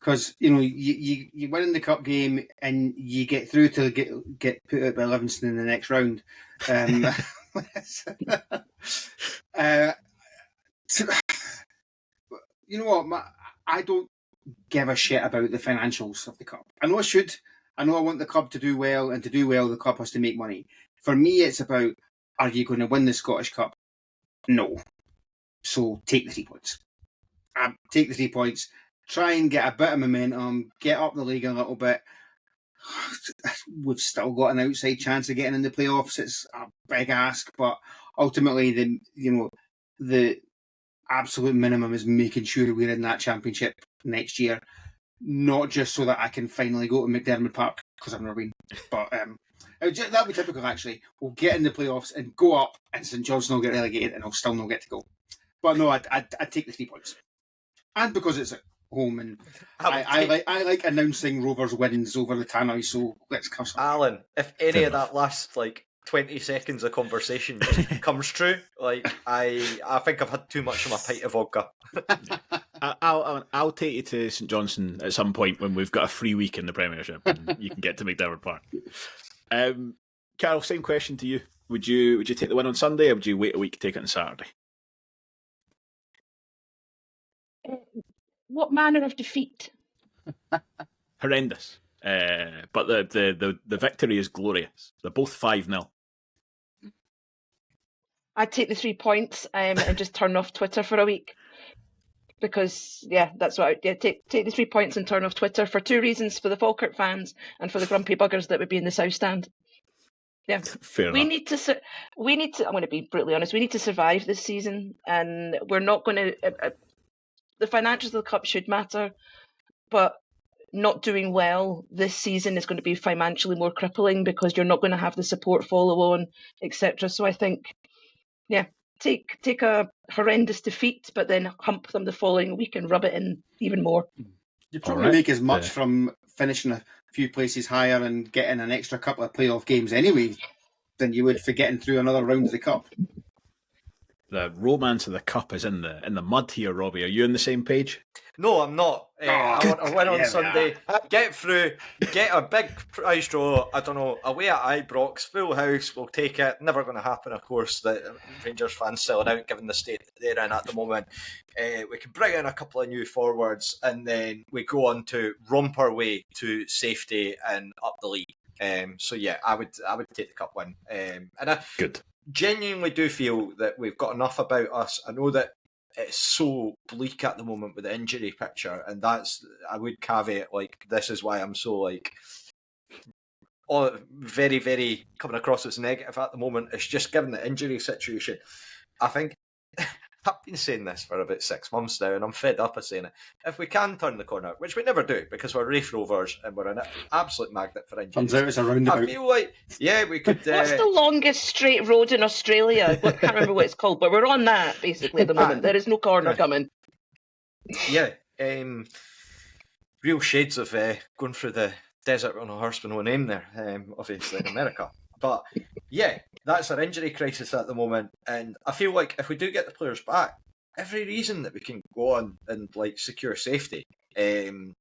S4: Because, you know, you win in the Cup game and you get through to get put out by Livingston in the next round. You know what? I don't give a shit about the financials of the Cup. I know I should. I know I want the club to do well, and to do well, the club has to make money. For me, it's about, are you going to win the Scottish Cup? No. So take the 3 points. Take the 3 points. Try and get a bit of momentum. Get up the league a little bit. We've still got an outside chance of getting in the playoffs. It's a big ask, but ultimately, the absolute minimum is making sure we're in that championship next year. Not just so that I can finally go to McDermott Park, because I've never been. But that'll be typical, actually. We'll get in the playoffs and go up, and St Johnstone will get relegated, and I'll still not get to go. But no, I'd take the 3 points. And because it's at home, and I like announcing Rovers wins over the Tannoy, so let's come.
S2: Alan, if any of that last 20 seconds of conversation just comes true, I think I've had too much of my pint of vodka.
S1: I'll take you to St Johnstone at some point when we've got a free week in the Premiership and you can get to McDermott Park. Carol, same question to you. would you take the win on Sunday, or would you wait a week to take it on Saturday?
S3: What manner of defeat?
S1: Horrendous. But the victory is glorious. They're both 5-0.
S3: I'd take the 3 points and just turn off Twitter for a week. Because, that's what take the 3 points and turn off Twitter for 2 reasons: for the Falkirk fans and for the grumpy buggers that would be in the South Stand. Yeah,
S1: Fair
S3: we
S1: enough.
S3: need to. I'm going to be brutally honest. We need to survive this season, and we're not going to. The financials of the cup should matter, but not doing well this season is going to be financially more crippling because you're not going to have the support follow on, etc. So I think, take a horrendous defeat, but then hump them the following week and rub it in even more.
S4: You probably make as much from finishing a few places higher and getting an extra couple of playoff games anyway than you would for getting through another round of the cup.
S1: The romance of the cup is in the mud here, Robbie. Are you on the same page?
S2: No, I'm not. I want to win on Sunday. Get through. Get a big prize draw. I don't know. Away at Ibrox, full house. We'll take it. Never going to happen, of course. The Rangers fans selling out, given the state that they're in at the moment. We can bring in a couple of new forwards, and then we go on to romp our way to safety and up the league. So yeah, I would take the cup win. And I
S1: Good.
S2: genuinely do feel that we've got enough about us. I know that it's so bleak at the moment with the injury picture, and I would caveat, like, this is why I'm so very, very coming across as negative at the moment. It's just given the injury situation. I think I've been saying this for about 6 months now, and I'm fed up of saying it. If we can turn the corner, which we never do because we're Rafe Rovers and we're an absolute magnet for injuries.
S4: Comes out as a roundabout.
S2: I feel like, we could.
S3: What's the longest straight road in Australia? I can't remember what it's called, but we're on that basically at the moment. There is no corner coming.
S2: Yeah, real shades of going through the desert on a horse with no name there, obviously in America. But yeah, that's our injury crisis at the moment, and I feel like if we do get the players back, every reason that we can go on and secure safety. And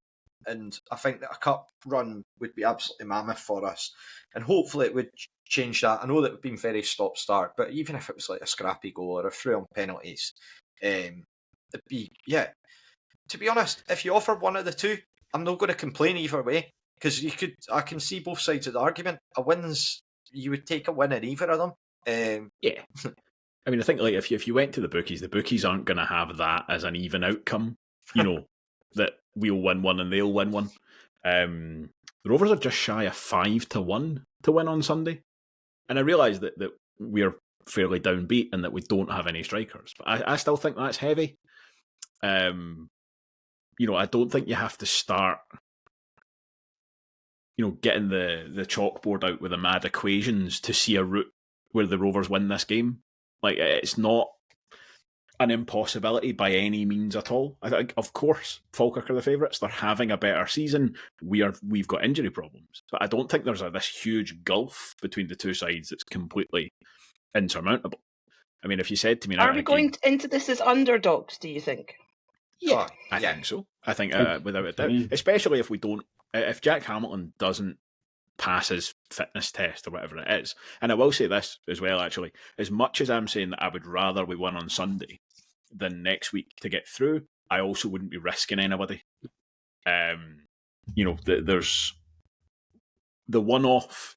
S2: I think that a cup run would be absolutely mammoth for us, and hopefully it would change that. I know that we've been very stop-start, but even if it was a scrappy goal or a through on penalties, it'd be To be honest, if you offer one of the two, I'm not going to complain either way, because I can see both sides of the argument. You would take a win in either of them.
S1: Yeah. I mean, I think if you went to the bookies aren't going to have that as an even outcome. That we'll win one and they'll win one. The Rovers are just shy of 5-1 to win on Sunday, and I realise that we're fairly downbeat and that we don't have any strikers, but I still think that's heavy. I don't think you have to start, getting the chalkboard out with the mad equations to see a route where the Rovers win this game. It's not an impossibility by any means at all. I think, of course, Falkirk are the favourites. They're having a better season. We've got injury problems, but I don't think there's this huge gulf between the two sides that's completely insurmountable. I mean, if you said to me,
S3: are we going into this as underdogs? Do you think?
S1: Yeah, I think so. I think without a doubt, especially if Jack Hamilton doesn't pass his fitness test or whatever it is. And I will say this as well, actually, as much as I'm saying that I would rather we win on Sunday than next week to get through, I also wouldn't be risking anybody. There's the one-off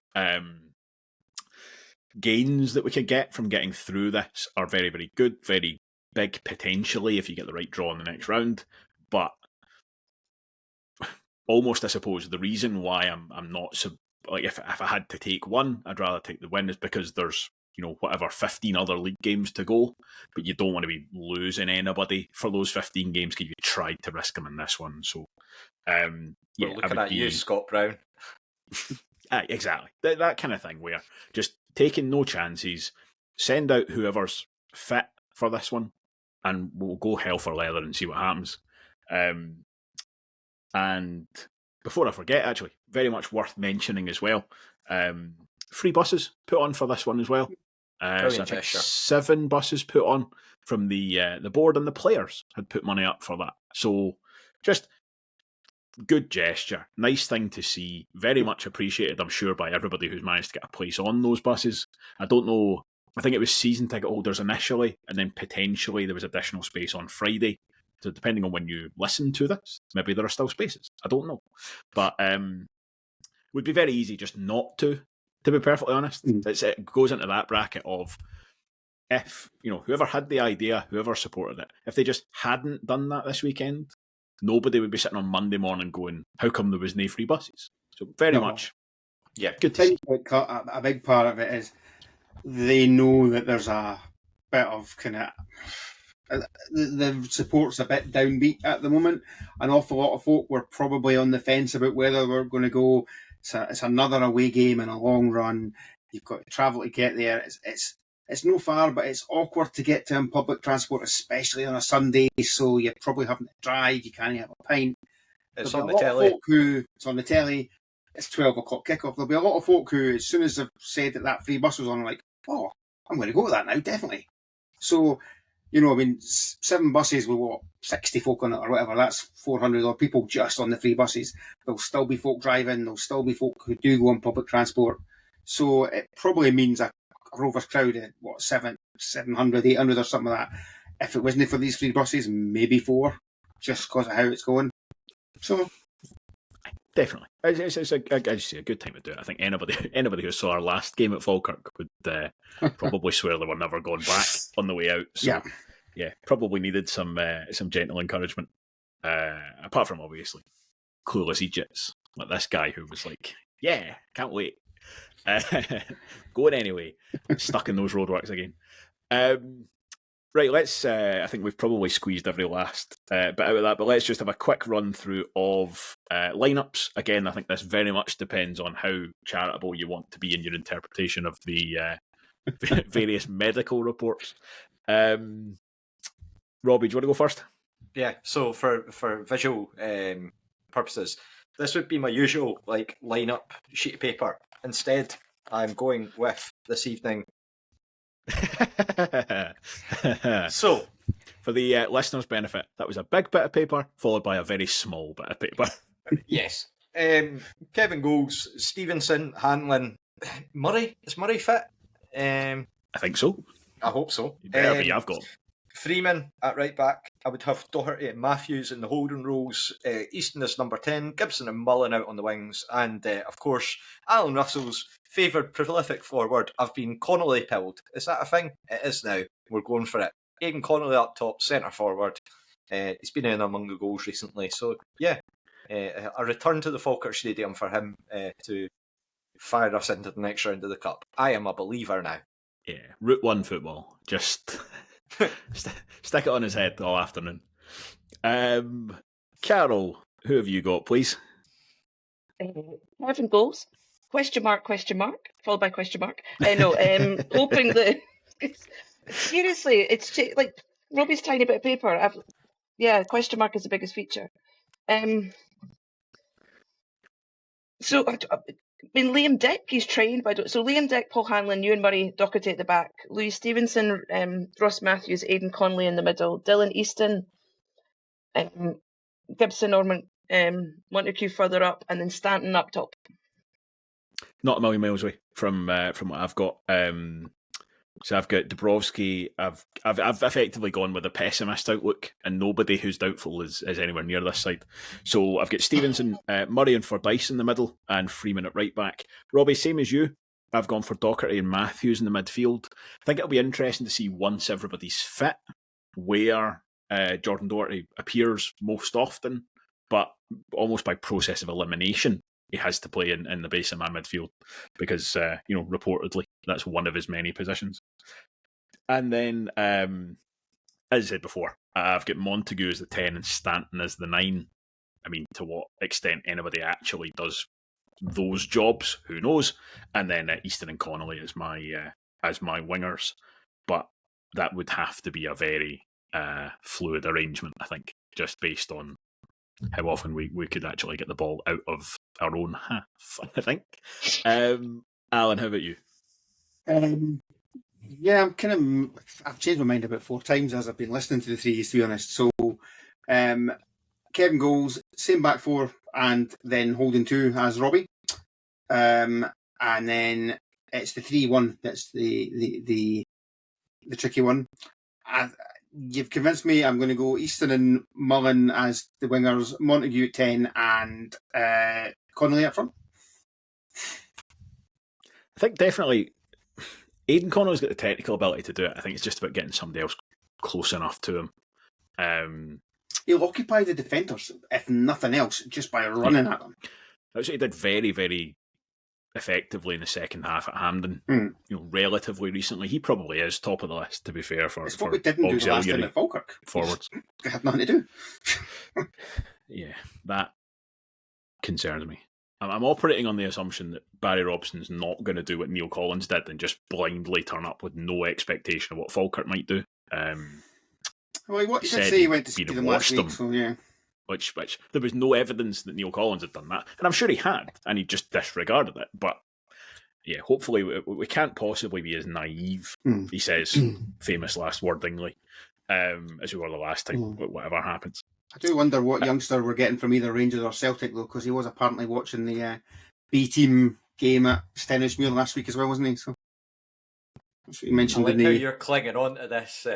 S1: gains that we could get from getting through this are very, very good, very big potentially if you get the right draw in the next round. But almost, I suppose, the reason why I'm not if I had to take one, I'd rather take the win, is because there's 15 other league games to go, but you don't want to be losing anybody for those 15 games because you tried to risk them in this one. So
S2: looking at you, Scott Brown.
S1: Exactly, that kind of thing where just taking no chances, send out whoever's fit for this one, and we'll go hell for leather and see what happens. And before I forget, actually, very much worth mentioning as well, free buses put on for this one as well. So I think 7 buses put on from the board, and the players had put money up for that. So just good gesture, nice thing to see, very much appreciated, I'm sure, by everybody who's managed to get a place on those buses. I don't know, I think it was season ticket holders initially, and then potentially there was additional space on Friday. So depending on when you listen to this, maybe there are still spaces. I don't know. But would be very easy just not to be perfectly honest. It goes into that bracket of, if, whoever had the idea, whoever supported it, if they just hadn't done that this weekend, nobody would be sitting on Monday morning going, how come there was no free buses? So very much, good to see.
S4: A big part of it is they know that there's a bit of kind of... the support's a bit downbeat at the moment. An awful lot of folk were probably on the fence about whether we're going to go. It's another away game in a long run. You've got to travel to get there. It's no far, but it's awkward to get to in public transport, especially on a Sunday. So you're probably having to drive. You can't have a pint.
S2: It's
S4: There'll
S2: on
S4: be
S2: the
S4: a lot
S2: telly.
S4: of folk who it's on the telly. It's 12 o'clock kickoff. There'll be a lot of folk who, as soon as they've said that free bus was on, are like, oh, I'm going to go to that now, definitely. So, 7 buses with 60 folk on it or whatever. That's 400 odd people just on the free buses. There'll still be folk driving. There'll still be folk who do go on public transport. So it probably means a Rovers crowd at 700, 800 or something like that. If it wasn't for these free buses, maybe 4, just because of how it's going. So
S1: definitely, it's a good time to do it. I think anybody who saw our last game at Falkirk would probably swear they were never going back on the way out. So yeah, probably needed some gentle encouragement. Apart from obviously clueless Egypts like this guy who was like, yeah, can't wait. Going anyway, stuck in those roadworks again. Right, let's. I think we've probably squeezed every last bit out of that, but let's just have a quick run through of lineups. Again, I think this very much depends on how charitable you want to be in your interpretation of the various medical reports. Robbie, do you want to go first?
S2: Yeah. So for visual purposes, this would be my usual lineup sheet of paper. Instead, I'm going with this evening. So,
S1: for the listeners' benefit, that was a big bit of paper followed by a very small bit of paper.
S2: Yes. Kevin goals, Stevenson, Hanlon, Murray. Is Murray fit?
S1: I think so.
S2: I hope so.
S1: You better be, I've got.
S2: Freeman at right back. I would have Doherty and Matthews in the holding roles. Easton is number 10. Gibson and Mullen out on the wings. And, of course, Alan Russell's favoured prolific forward. I've been Connolly pilled. Is that a thing? It is now. We're going for it. Aidan Connolly up top, centre forward. He's been in among the goals recently. So, yeah, a return to the Falkirk Stadium for him to fire us into the next round of the Cup. I am a believer now.
S1: Yeah, Route 1 football. Just... stick it on his head all afternoon. Carol, who have you got, please?
S3: Kevin goals. Question mark, followed by question mark. Hoping that... Seriously, it's like Robbie's tiny bit of paper. Question mark is the biggest feature. So, Liam Dick, he's trained by... So Liam Dick, Paul Hanlon, Ewan Murray, Doherty at the back, Louis Stevenson, Ross Matthews, Aidan Connolly in the middle, Dylan Easton, Gibson, Ormond, Montague further up, and then Stanton up top.
S1: Not a million miles away from what I've got. So I've got Dubrovsky. I've effectively gone with a pessimist outlook, and nobody who's doubtful is anywhere near this side. So I've got Stevenson, Murray and Fordyce in the middle, and Freeman at right back. Robbie, same as you. I've gone for Doherty and Matthews in the midfield. I think it'll be interesting to see once everybody's fit where Jordan Doherty appears most often, but almost by process of elimination, he has to play in the base of my midfield because, reportedly, that's one of his many positions. And then, as I said before, I've got Montague as the 10 and Stanton as the 9. I mean, to what extent anybody actually does those jobs, who knows? And then Easton and Connolly as my wingers. But that would have to be a very fluid arrangement, I think, just based on how often we could actually get the ball out of our own half, I think. Alan, how about you?
S4: Yeah, I've changed my mind about 4 times as I've been listening to the threes, to be honest. So, Kevin goals, same back 4 and then holding 2 as Robbie. And then it's the 3-1 that's the tricky one. You've convinced me. I'm going to go Easton and Mullen as the wingers, Montague at 10, and Connolly up front.
S1: I think definitely Aidan Connolly's got the technical ability to do it. I think it's just about getting somebody else close enough to him.
S4: He'll occupy the defenders, if nothing else, just by running at them.
S1: That's what he did very, very effectively in the second half at Hampden. Relatively recently, he probably is top of the list. To be fair,
S4: it's what we didn't do the last time at Falkirk.
S1: Forwards,
S4: it had nothing to do.
S1: Yeah, that concerns me. I'm operating on the assumption that Barry Robson's not going to do what Neil Collins did and just blindly turn up with no expectation of what Falkirk might do.
S4: Well, he did say he went to see them last week, so yeah.
S1: Which there was no evidence that Neil Collins had done that, and I'm sure he had, and he just disregarded it. But yeah, hopefully we can't possibly be as naive. He says famous last wordingly, as we were the last time. Whatever happens,
S4: I do wonder what youngster we're getting from either Rangers or Celtic though, because he was apparently watching the B team game at Stenhousemuir last week as well, wasn't he? So that's what you mentioned.
S2: I like how you're clinging on to this.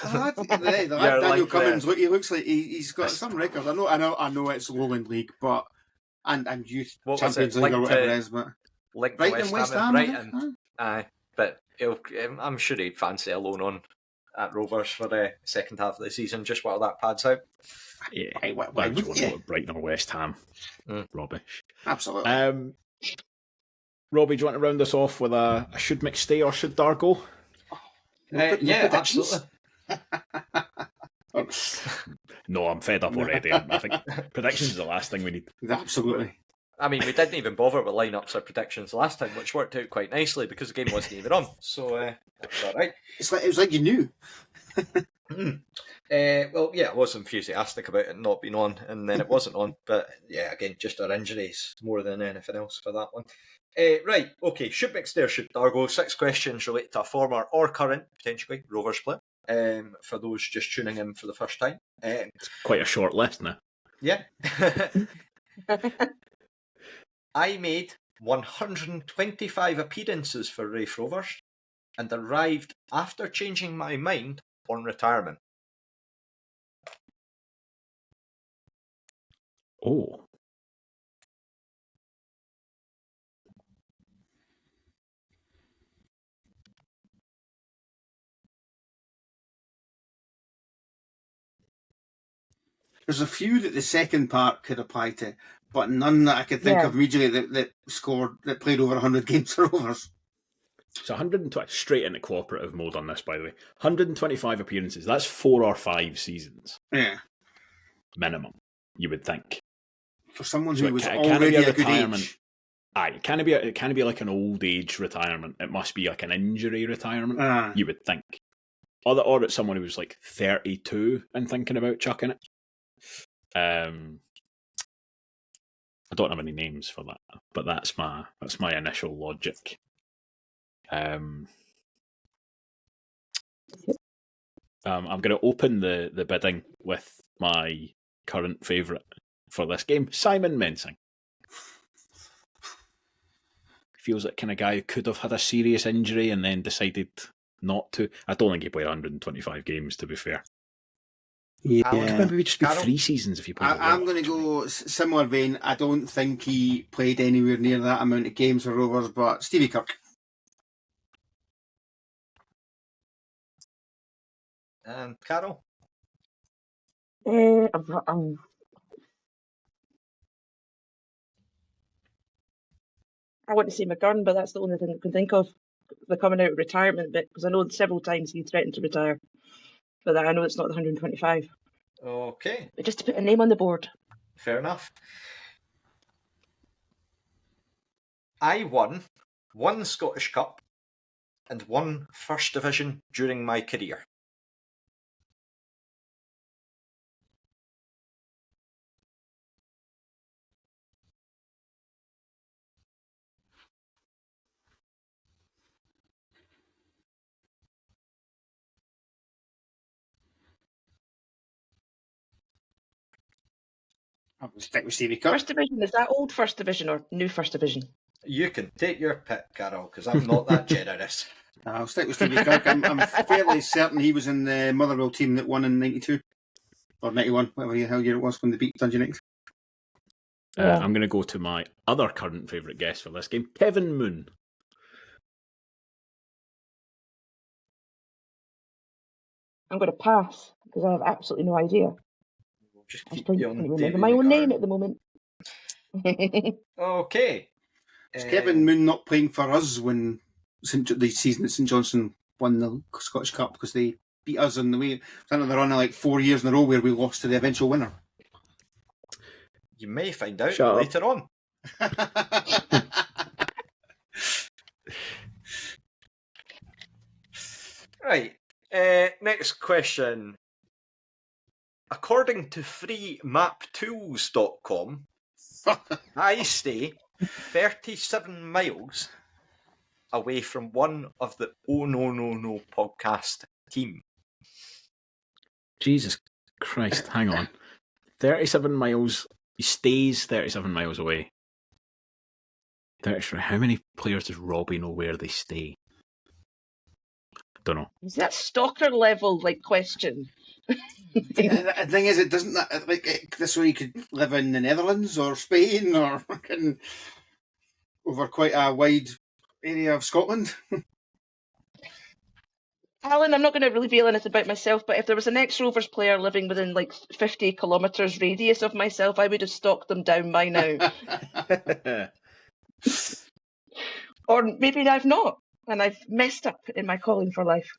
S4: Daniel Cummins, he looks like he's got some record. I know it's Lowland League, but and youth Champions League or whatever it is, but
S2: Brighton, West Ham, Brighton. But I'm sure he'd fancy a loan on at Rovers for the second half of the season, just while that pads out.
S1: Yeah, why would you want Brighton or West Ham? Rubbish.
S4: Absolutely.
S1: Robbie, do you want to round us off with a Should McStay or Should Dargo?
S2: Yeah, absolutely.
S1: No, I'm fed up already. I think predictions is the last thing we need.
S4: Absolutely.
S2: I mean, we didn't even bother with lineups or predictions last time, which worked out quite nicely because the game wasn't even on. So that's all right.
S4: It was like you knew.
S2: Well, yeah, I was enthusiastic about it not being on, and then it wasn't on. But yeah, again, just our injuries more than anything else for that one. Right, okay. Should McStay or Should Dargo? 6 questions related to a former or current, potentially, Rovers player. For those just tuning in for the first time.
S1: It's quite a short list now.
S2: Yeah. I made 125 appearances for Raith Rovers and arrived after changing my mind on retirement.
S1: Oh.
S4: There's a few that the second part could apply to, but none that I could think of immediately that played over 100 games for Rovers.
S1: So 120, straight into cooperative mode on this, by the way. 125 appearances. That's 4 or 5 seasons.
S4: Yeah.
S1: Minimum, you would think.
S4: For someone who was already a good age.
S1: Aye, it can't be like an old age retirement. It must be like an injury retirement, you would think. Or it's someone who was like 32 and thinking about chucking it. I don't have any names for that, but that's my initial logic. I'm going to open the bidding with my current favourite for this game, Simon Mensing. Feels like kind of guy who could have had a serious injury and then decided not to. I don't think he played 125 games, to be fair.
S4: Yeah,
S1: maybe it'd just be 3 seasons if you played.
S4: I'm going to go similar vein. I don't think he played anywhere near that amount of games for Rovers, but Stevie Kirk.
S2: And Carol?
S3: I want to say McGurn, but that's the only thing I can think of. The coming out of retirement bit, because I know several times he threatened to retire. But I know it's not the 125.
S2: Okay.
S3: But just to put a name on the board.
S2: Fair enough. I won 1 Scottish Cup and 1 First Division during my career.
S4: I would stick with Stevie Kirk.
S3: First Division, is that old First Division or new First Division?
S2: You can take your pick, Carol, because I'm not that generous.
S4: I'll stick with Stevie Kirk. I'm fairly certain he was in the Motherwell team that won in 92 or 91, whatever the hell year it was when they beat Dundee United.
S1: I'm going to go to my other current favourite guest for this game, Kevin Moon.
S3: I'm going to pass because I have absolutely no idea.
S2: We'll just
S3: I
S2: keep
S3: still
S2: you
S3: can't
S2: on
S3: remember
S2: Davy
S3: my own
S2: McGarry.
S3: name at the moment.
S2: Okay.
S4: Was Kevin Moon not playing for us when the season that St Johnstone won the Scottish Cup because they beat us on the way? It was another run of like 4 years in a row where we lost to the eventual winner.
S2: You may find out
S1: Shut up.
S2: later on. Right. Next question. According to freemaptools.com, I stay 37 miles away from one of the Oh No No No podcast team.
S1: Jesus Christ, hang on. 37 miles. He stays 37 miles away. How many players does Robbie know where they stay? Don't know.
S3: Is that stalker level question?
S4: The thing is, it doesn't this way you could live in the Netherlands or Spain or fucking over quite a wide area of Scotland.
S3: Alan, I'm not going to reveal anything about myself, but if there was an ex-Rovers player living within 50 kilometres radius of myself, I would have stalked them down by now. Or maybe I've not, and I've messed up in my calling for life.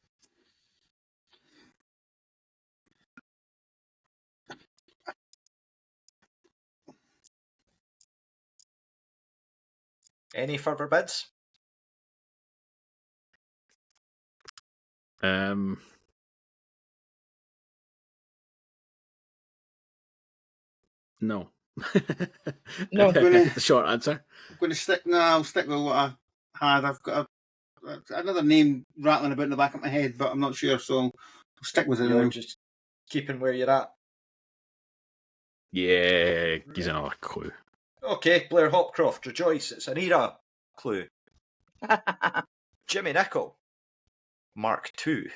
S2: Any further bids?
S1: No.
S3: No.
S1: The short answer.
S4: I'm going to stick. No, I'll stick with what I had. I've got another name rattling about in the back of my head, but I'm not sure, so I'll stick with it.
S2: You're
S4: now.
S2: just keeping where you're at.
S1: Yeah, gives another clue.
S2: Okay, Blair Hopcroft, rejoice, it's an era clue. Jimmy Nicol, Mark II.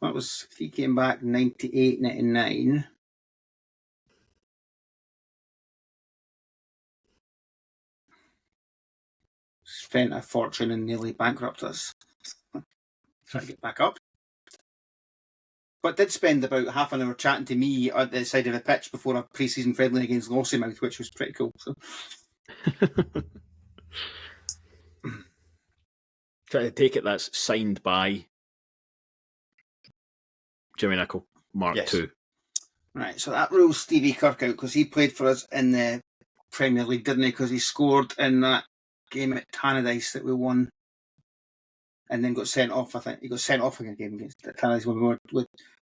S4: That was, he came back 98, 99. Spent a fortune and nearly bankrupted us. Try to get back up. But did spend about half an hour chatting to me at the side of the pitch before a pre-season friendly against Lossiemouth, which was pretty cool. So.
S1: Try to take it that's signed by Jimmy Nicol, Mark
S2: Yes.
S1: II.
S4: Right, so that rules Stevie Kirk out because he played for us in the Premier League, didn't he? Because he scored in that game at Tannadice that we won and then got sent off, I think. He got sent off in a game against Tannadice when we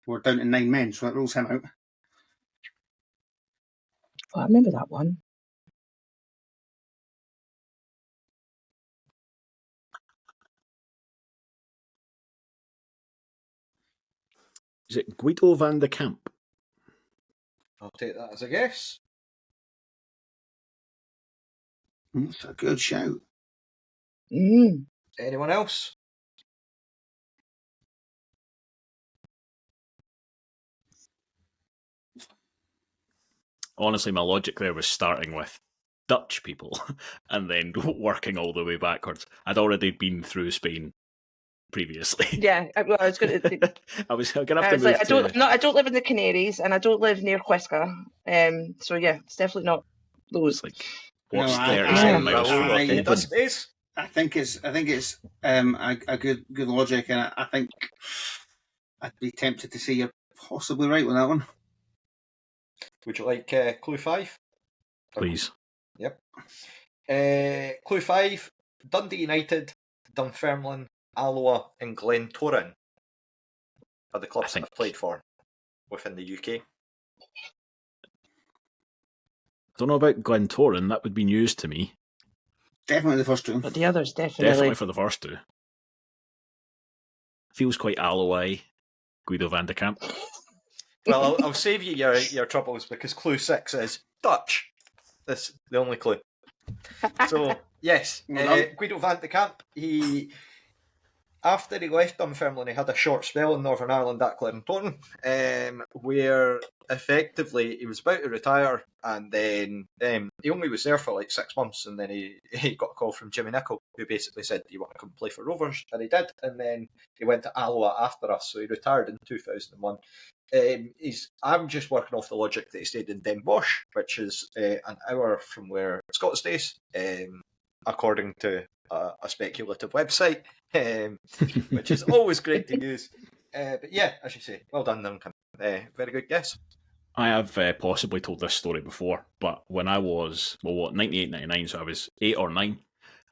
S4: were down to 9 men, so that rules him out.
S3: Oh, I remember that one.
S1: Is it Guido van de Kamp?
S2: I'll take that as a guess.
S4: That's a good shout.
S3: Mm.
S2: Anyone else?
S1: Honestly, my logic there was starting with Dutch people and then working all the way backwards. I'd already been through Spain previously.
S3: Yeah, I was going to.
S1: I was going to have to
S3: I
S1: move
S3: was I don't live in the Canaries, and I don't live near Huesca. So yeah, it's definitely not those.
S1: It's like, what's
S4: No,
S1: 37 miles
S2: Raoul
S1: from
S2: or
S1: Dublin?
S2: Dust Days?
S4: I think it's a good logic, and I think I'd be tempted to say you're possibly right with that one.
S2: Would you like clue 5?
S1: Please.
S2: Yep. Clue 5, Dundee United, Dunfermline, Alloa and Glentoran are the clubs that I've played for within the UK.
S1: I don't know about Glentoran, that would be news to me.
S4: Definitely the first two.
S3: But the others
S1: Definitely for the first two. Feels quite Alloway, Guido van de Kamp.
S2: Well, I'll save you your troubles because clue 6 is Dutch. That's the only clue. So, yes, Guido van de Kamp, after he left Dunfermline, he had a short spell in Northern Ireland at Clarendon, where effectively he was about to retire, and then he only was there for like 6 months, and then he got a call from Jimmy Nicholl, who basically said, "Do you want to come play for Rovers?" And he did, and then he went to Alloa after us, so he retired in 2001. I'm just working off the logic that he stayed in Den Bosch, which is an hour from where Scott stays, according to a speculative website, which is always great to use. But yeah, as you say, well done, Duncan. Very good guess.
S1: I have possibly told this story before, but when I was, 98, 99, so I was 8 or 9,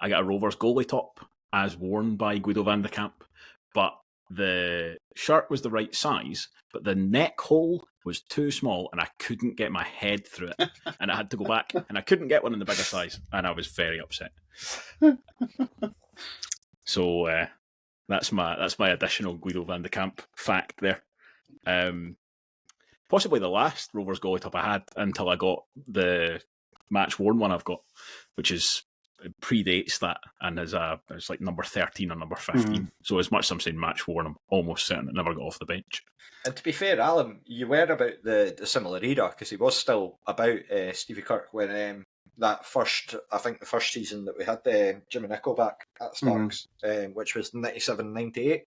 S1: I got a Rovers goalie top as worn by Guido van de Kamp, but the shirt was the right size, but the neck hole was too small and I couldn't get my head through it. And I had to go back and I couldn't get one in the bigger size and I was very upset. So that's my additional Guido van de Kamp fact there. Possibly the last Rovers goalie top I had until I got the match worn one I've got, which predates that and it's like number 13 or number 15. So as much as I'm saying match worn, I'm almost certain it never got off the bench.
S2: And to be fair, Alan, you were about the similar era because he was still about Stevie Kirk when that first season that we had Jimmy Nicholl back at Starks, which was 97-98,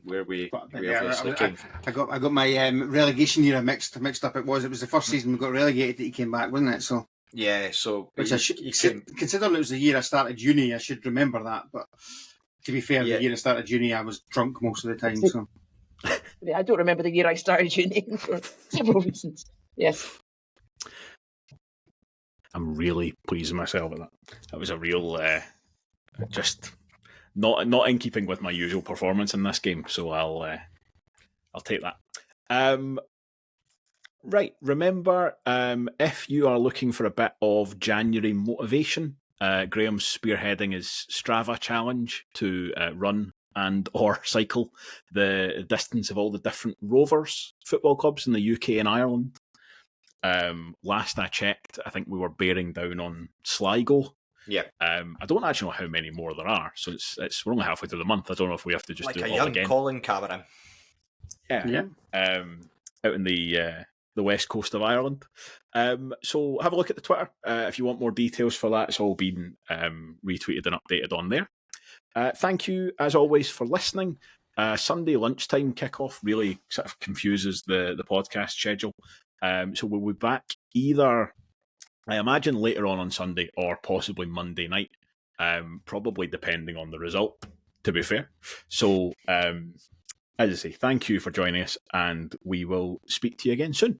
S2: where we obviously came.
S4: I got my relegation era mixed up. It was the first season we got relegated that he came back, wasn't it? So
S2: yeah, so
S4: which I should considering it was the year I started uni, I should remember that. But to be fair, the year I started uni, I was drunk most of the time. So
S3: I don't remember the year I started uni for several reasons. Yes.
S1: I'm really pleased with myself with that. That was a real, just not in keeping with my usual performance in this game. So I'll take that. Right. Remember, if you are looking for a bit of January motivation, Graham's spearheading his Strava challenge to run and or cycle the distance of all the different Rovers football clubs in the UK and Ireland. Last I checked, I think we were bearing down on Sligo.
S2: Yeah.
S1: I don't actually know how many more there are, so we're only halfway through the month. I don't know if we have to just do it all again.
S2: Like a young Colin Cameron.
S1: Yeah. Out in the west coast of Ireland. So have a look at the Twitter if you want more details for that. It's all been retweeted and updated on there. Thank you, as always, for listening. Sunday lunchtime kickoff really sort of confuses the podcast schedule. So we'll be back either, I imagine, later on Sunday or possibly Monday night, probably depending on the result, to be fair. So, as I say, thank you for joining us, and we will speak to you again soon.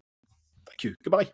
S1: Thank you. Goodbye.